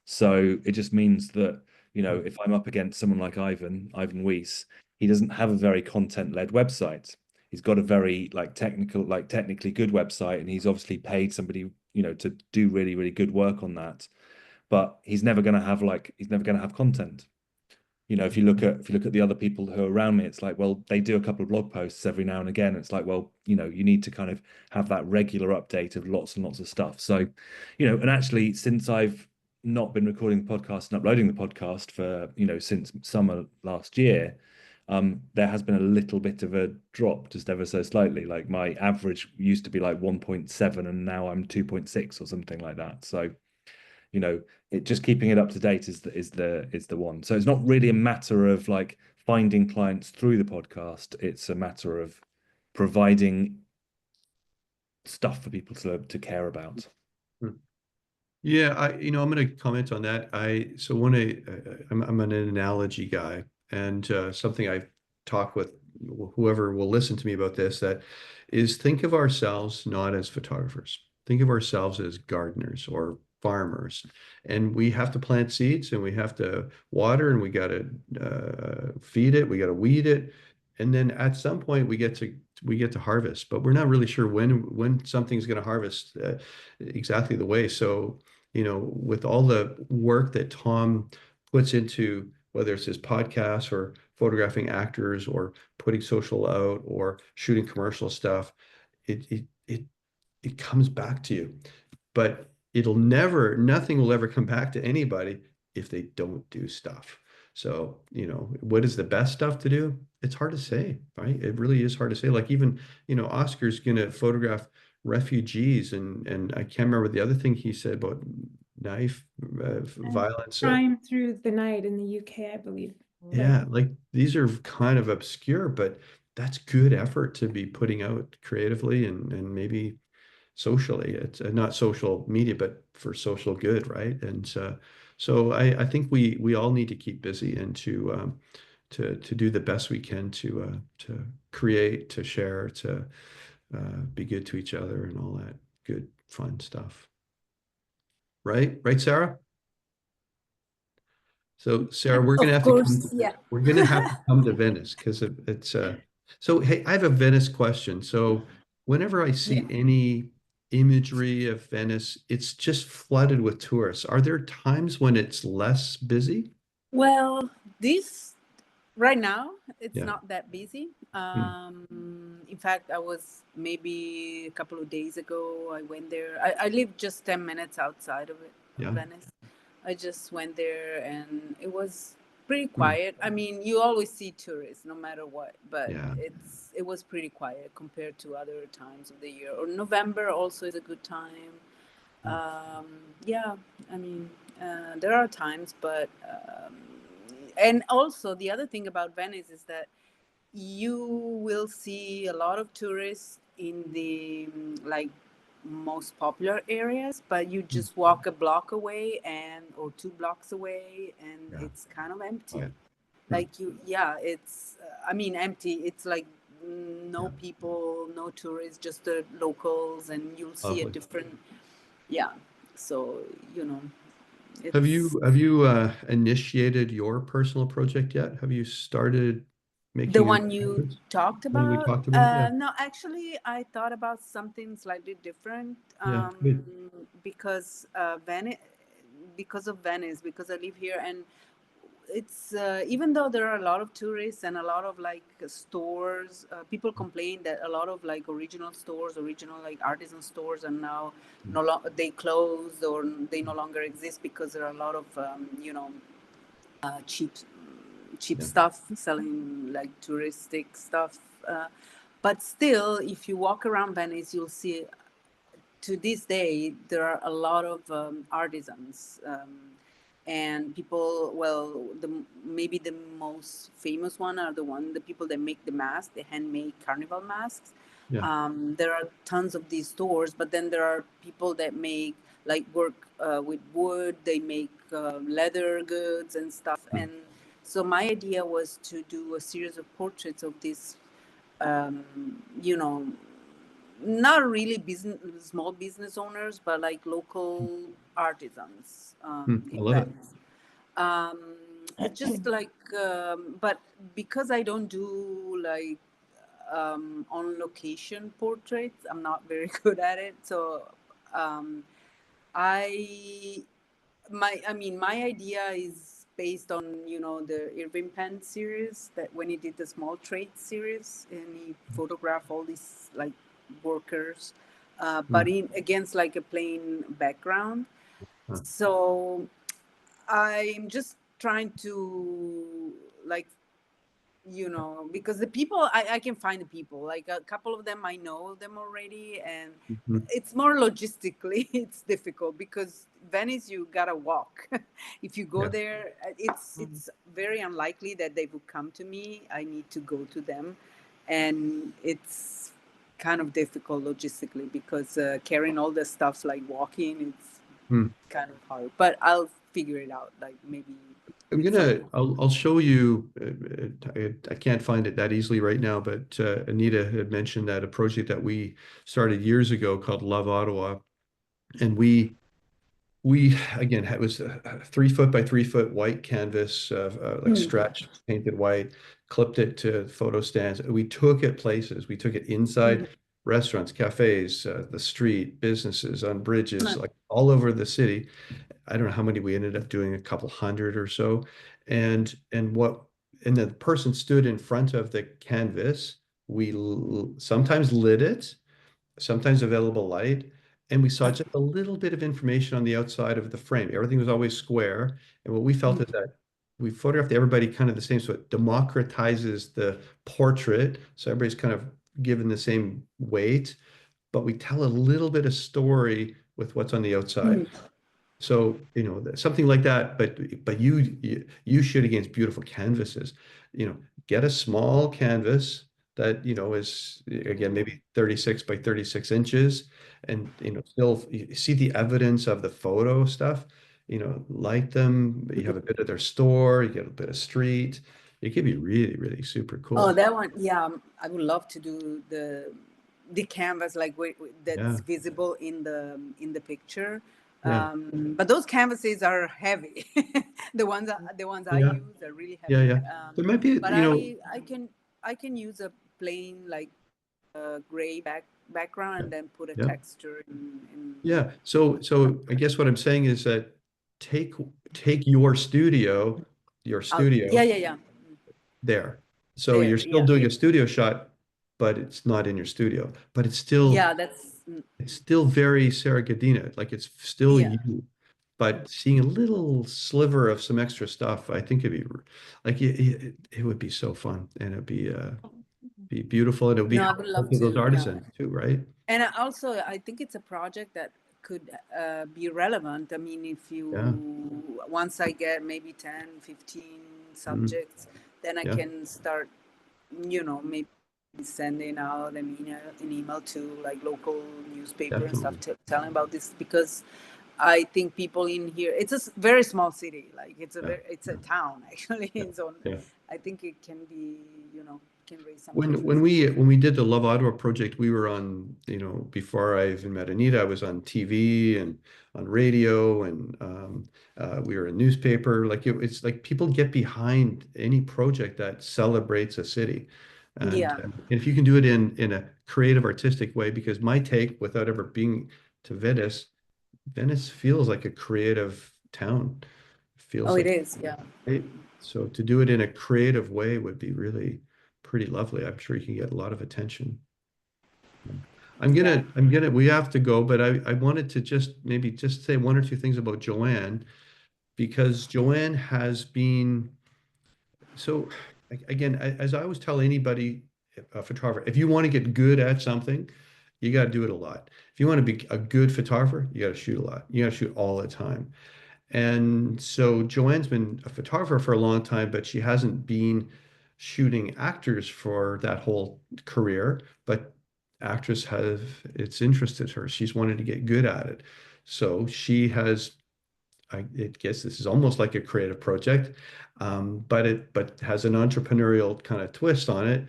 So it just means that, if I'm up against someone like Ivan Weiss, he doesn't have a very content-led website. He's got a very technically good website, and he's obviously paid somebody, to do really, really good work on that. But he's never going to have content. If you look at the other people who are around me, it's like, well, they do a couple of blog posts every now and again. It's like, well, you need to kind of have that regular update of lots and lots of stuff. So, and actually, since I've not been recording the podcast and uploading the podcast for, since summer last year, there has been a little bit of a drop, just ever so slightly. Like my average used to be like 1.7 and now I'm 2.6 or something like that. So, it just keeping it up to date is the one. So it's not really a matter of like finding clients through the podcast. It's a matter of providing stuff for people to care about. Yeah, I'm going to comment on that. I'm an analogy guy, and something I've talked with whoever will listen to me about this, that is, think of ourselves not as photographers. Think of ourselves as gardeners or farmers, and we have to plant seeds and we have to water and we got to feed it, we got to weed it, and then at some point we get to harvest, but we're not really sure when something's going to harvest exactly the way. So, with all the work that Tom puts into, whether it's his podcast or photographing actors or putting social out or shooting commercial stuff, it comes back to you. But nothing will ever come back to anybody if they don't do stuff. So, what is the best stuff to do? It's hard to say, right? It really is hard to say. Like even, Oscar's going to photograph refugees, and I can't remember the other thing he said about knife violence. Crime through the night in the UK, I believe. Yeah, like these are kind of obscure, but that's good effort to be putting out creatively and maybe socially. It's not social media, but for social good, right? And so I think we all need to keep busy and to do the best we can to create, to share, to be good to each other and all that good, fun stuff. Right, Sarah? So Sarah, we're gonna have to come to, we're gonna have to come to Venice because it's so hey, I have a Venice question. So whenever I see any imagery of Venice, it's just flooded with tourists. Are there times when it's less busy? Well, this right now it's Yeah. not that busy. Mm. In fact, I was maybe a couple of days ago. I went there. I live just 10 minutes outside of it, of Yeah. Venice. I just went there and it was pretty Mm. quiet. I mean, you always see tourists no matter what, but Yeah. it was pretty quiet compared to other times of the year. Or November also is a good time. Yeah, I mean, there are times, but and also the other thing about Venice is that you will see a lot of tourists in the like most popular areas, but you just walk a block away and or 2 blocks away, and Yeah. it's kind of empty. Quiet. Like you, yeah, it's I mean empty. It's like no Yeah. people, no tourists, just the locals, and you'll see a Lovely. different. Yeah, so you know, Have it's you initiated your personal project yet? Have you started the making your one you canvas? talked One we about. talked about? Yeah. No, actually, I thought about something slightly different. Yeah. Good. Because Venice, because I live here, and it's even though there are a lot of tourists and a lot of like stores, people complain that a lot of like original stores, original like artisan stores, are now they closed or they no longer exist because there are a lot of cheap Yeah. stuff selling, like touristic stuff. But still, if you walk around Venice, you'll see to this day there are a lot of artisans. And people, well, maybe the most famous one are the people that make the masks, the handmade carnival masks. Yeah. There are tons of these stores, but then there are people that make like work with wood. They make leather goods and stuff. And so my idea was to do a series of portraits of these, you know, not really small business owners, but like local artisans I in love it. Venice. It's just like, but because I don't do like on location portraits, I'm not very good at it. So I my idea is based on the Irving Penn series, that when he did the small trade series and he photographed all these like workers, but against like a plain background. So I'm just trying to like because the people I can find the people, like a couple of them I know them already, and it's more logistically it's difficult because Venice you gotta walk. If you go Yeah. there, it's very unlikely that they would come to me. I need to go to them, and it's kind of difficult logistically because carrying all the stuff like walking, it's kind of hard, but I'll figure it out, like maybe I'll show you. I can't find it that easily right now, but Anita had mentioned that a project that we started years ago called Love Ottawa, and we again it was a 3 foot by 3 foot white canvas, like stretched, painted white, clipped it to photo stands. We took it places. We took it inside restaurants, cafes, the street, businesses, on bridges, like all over the city. I don't know how many we ended up doing, a couple hundred or so. And the person stood in front of the canvas. We sometimes lit it, sometimes available light, and we saw just a little bit of information on the outside of the frame. Everything was always square. And what we felt is that we photographed everybody kind of the same, so it democratizes the portrait. So everybody's kind of given the same weight, but we tell a little bit of story with what's on the outside. So, something like that, but you shoot against beautiful canvases. Get a small canvas that, is again maybe 36 by 36 inches, and still you see the evidence of the photo stuff, like them. You have a bit of their store, you get a bit of street. It could be really, really super Oh, cool. that one, yeah. I would love to do the canvas like that's Yeah. visible in the picture. Yeah. But those canvases are heavy. The ones I Yeah. use are really Yeah. heavy. Yeah. There might be, But I can use a plain like gray background and then put a Yeah. texture in Yeah. So I guess what I'm saying is that take your studio yeah. there. So There, you're still yeah. doing a studio shot, but it's not in your studio. But it's Yeah, that's still very Sarah Gadina. Like it's still yeah. you. But seeing a little sliver of some extra stuff, I think it'd be like it would be so fun, and it'd be beautiful, and it would be No, I would helpful love to those to. Yeah. artisans too, right? And also, I think it's a project that could be relevant. I mean, if Yeah. once I get maybe 10, 15 subjects, then I Yeah. can start, maybe sending out an email to like local newspaper and stuff, Definitely. telling about this, because I think people in here, it's a very small city, like it's a town actually. So Yeah. I think it can be, can raise some When interest. we did the Love Ottawa project, we were on, before I even met Anita, I was on TV and on radio, and we were in newspaper. Like it's like people get behind any project that celebrates a city, and Yeah. if you can do it in a creative, artistic way, because my take, without ever being to Venice feels like a creative town. Feels Oh, it like, is. Yeah. right? So to do it in a creative way would be really pretty lovely. I'm sure you can get a lot of attention. We have to go, but I wanted to maybe just say one or two things about Joanne, because Joanne has been, so again, as I always tell anybody, a photographer, if you want to get good at something, you got to do it a lot. If you want to be a good photographer, you got to shoot a lot. You got to shoot all the time. And so Joanne's been a photographer for a long time, but she hasn't been shooting actors for that whole career. But it's interested her. She's wanted to get good at it. So she has, I guess this is almost like a creative project, but has an entrepreneurial kind of twist on it.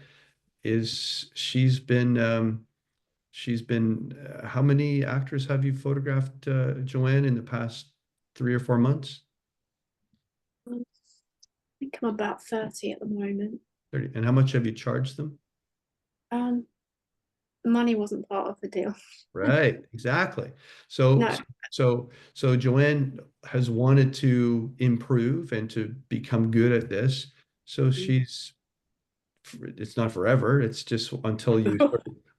How many actors have you photographed, Joanne, in the past 3 or 4 months? I think I'm about 30 at the moment. 30. And how much have you charged them? Money wasn't part of the deal. Right, exactly. So, No. so Joanne has wanted to improve and to become good at this. So it's not forever. It's just until you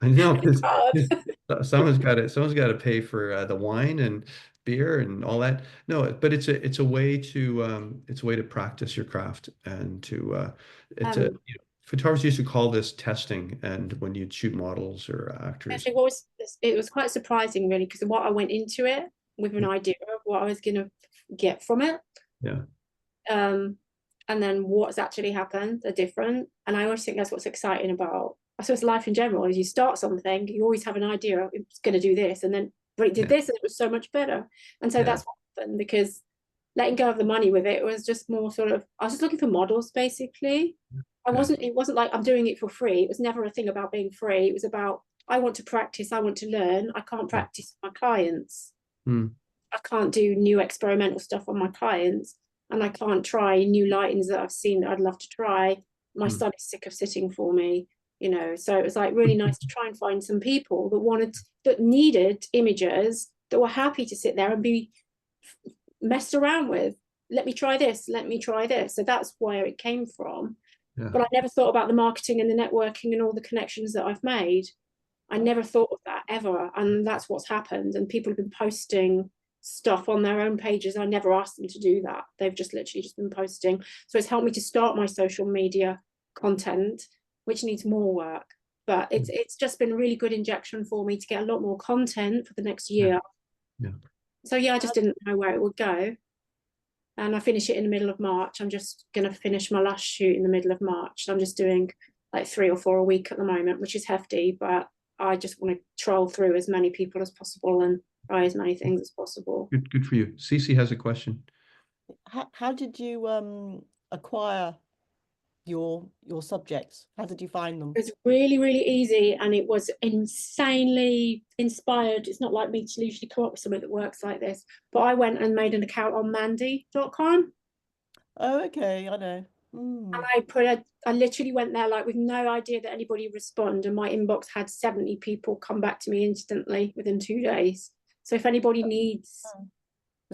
I know, because someone's got to pay for the wine and beer and all that. No, but it's a way to practice your craft, and photographers used to call this testing, and when you'd shoot models or actors. It was quite surprising, really, because what I went into it with an idea of what I was going to get from it. Yeah. And then what's actually happened are different. And I always think that's what's exciting about, I suppose, life in general. Is you start something, you always have an idea, it's going to do this, and then but it did this, and it was so much better. And so that's what happened, because letting go of the money with it was just more sort of, I was just looking for models, basically. It wasn't like I'm doing it for free. It was never a thing about being free. It was about, I want to practice, I want to learn. I can't practice my clients. I can't do new experimental stuff on my clients, and I can't try new lightings that I've seen that I'd love to try. My son is sick of sitting for me, so it was like really nice to try and find some people that needed images, that were happy to sit there and be messed around with. Let me try this, let me try this. So that's where it came from. But I never thought about the marketing and the networking and all the connections that I've made. I never thought of that ever. And that's what's happened. And people have been posting stuff on their own pages. I never asked them to do that. They've just literally just been posting. So it's helped me to start my social media content, which needs more work. But it's just been a really good injection for me to get a lot more content for the next year. So I just didn't know where it would go. And I finish it in the middle of March. I'm just going to finish my last shoot in the middle of March. So I'm just doing like 3 or 4 a week at the moment, which is hefty, but I just want to troll through as many people as possible and try as many things as possible. Good for you. Cece has a question. How did you acquire your subjects? How did you find them? It was really, really easy, and it was insanely inspired. It's not like me to usually come up with something that works like this, but I went and made an account on mandy.com. Oh, okay, I know. And I literally went there like with no idea that anybody would respond, and my inbox had 70 people come back to me instantly within 2 days. So if anybody needs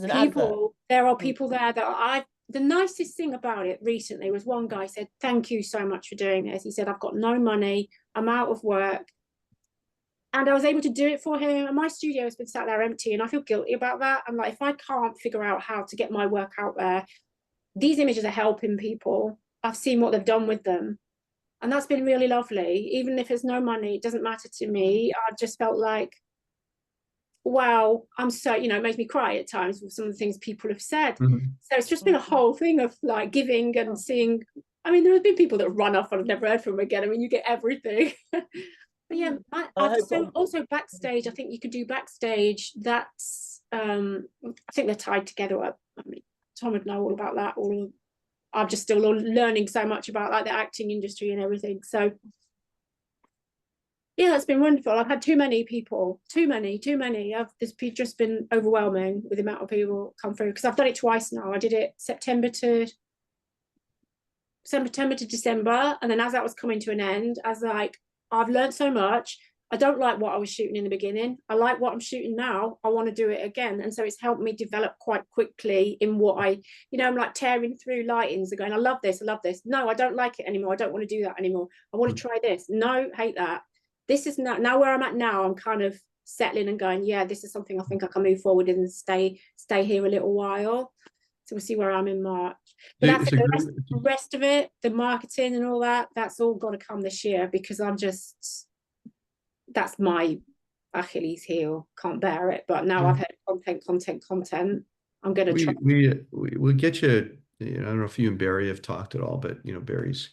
people, there are people there that the nicest thing about it recently was one guy said, "Thank you so much for doing this." He said, "I've got no money, I'm out of work." And I was able to do it for him. And my studio has been sat there empty, and I feel guilty about that. I'm like, if I can't figure out how to get my work out there, these images are helping people. I've seen what they've done with them. And that's been really lovely. Even if there's no money, it doesn't matter to me. I just felt like, wow, I'm so, it makes me cry at times with some of the things people have said. So it's just been a whole thing of like giving and seeing. I mean, there have been people that run off and I've never heard from them again. I mean, you get everything. But yeah, also backstage, I think you could do backstage. That's, I think they're tied together. I mean, Tom would know all about that. I'm just still learning so much about like the acting industry and everything. So yeah, it's been wonderful. I've had too many people, too many. This just been overwhelming with the amount of people come through, because I've done it twice now. I did it September to December, and then as that was coming to an end, I was like, I've learned so much. I don't like what I was shooting in the beginning. I like what I'm shooting now. I want to do it again. And so it's helped me develop quite quickly in what I'm like tearing through lightings and going, I love this. No, I don't like it anymore. I don't want to do that anymore. I want to try this. No, hate that. This is now where I'm at now. I'm kind of settling and going, yeah, this is something I think I can move forward and stay here a little while. So we'll see where I'm in March. But that's the rest of it, the marketing and all that, that's all got to come this year, because that's my Achilles heel. Can't bear it. But now I've heard content. I'm going to try. We'll get you. I don't know if you and Barry have talked at all, but Barry's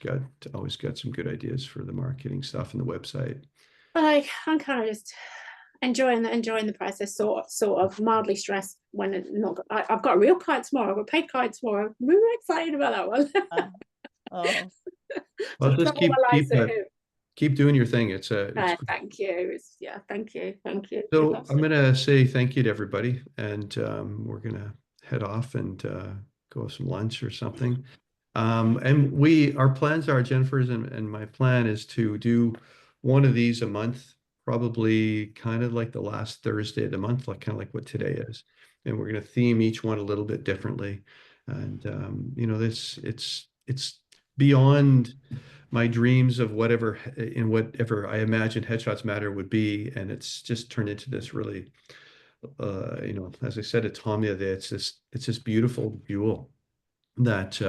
always got some good ideas for the marketing stuff and the website. Like, I'm kind of just enjoying the process, sort of mildly stressed when it's not. I've got a real client tomorrow. I've got a paid client tomorrow. I'm really excited about that one. Well, just keep doing your thing. Thank you. Thank you. So I'm going to say thank you to everybody, and we're going to head off and go have some lunch or something. And our plans are, Jennifer's and my plan is to do one of these a month, probably kind of like the last Thursday of the month, like kind of like what today is. And we're going to theme each one a little bit differently. And it's beyond my dreams of whatever I imagined Headshots Matter would be, and it's just turned into this really, as I said to Tom the other day, it's this beautiful jewel that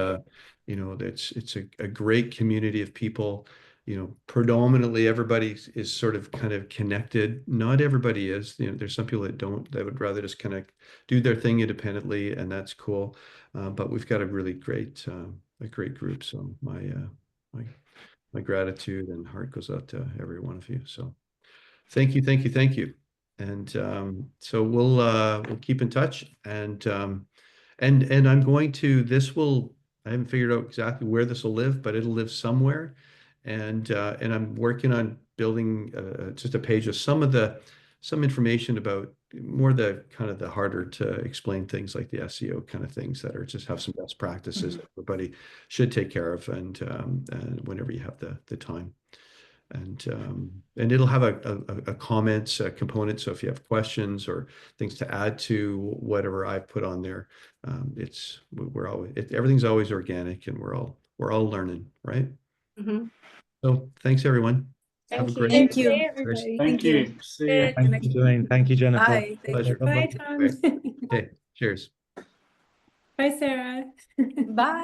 it's a great community of people. Predominantly everybody is sort of kind of connected. Not everybody is. There's some people that don't. They would rather just kind of do their thing independently, and that's cool. But we've got a really great group. So my gratitude and heart goes out to every one of you. So thank you. And so we'll keep in touch, and I'm going to, I haven't figured out exactly where this will live, but it'll live somewhere. And I'm working on building just a page of some information about more the kind of the harder to explain things, like the SEO kind of things that are just have some best practices that everybody should take care of, and whenever you have the time. And it'll have a comments component. So if you have questions or things to add to whatever I put on there, everything's always organic, and we're all learning, right? So thanks everyone. Have a great Thank you. Thank you. See you. Thank you, Dwayne. Thank you, Jennifer. Bye. Pleasure. Bye, Tom. Okay, cheers. Bye, Sarah. Bye.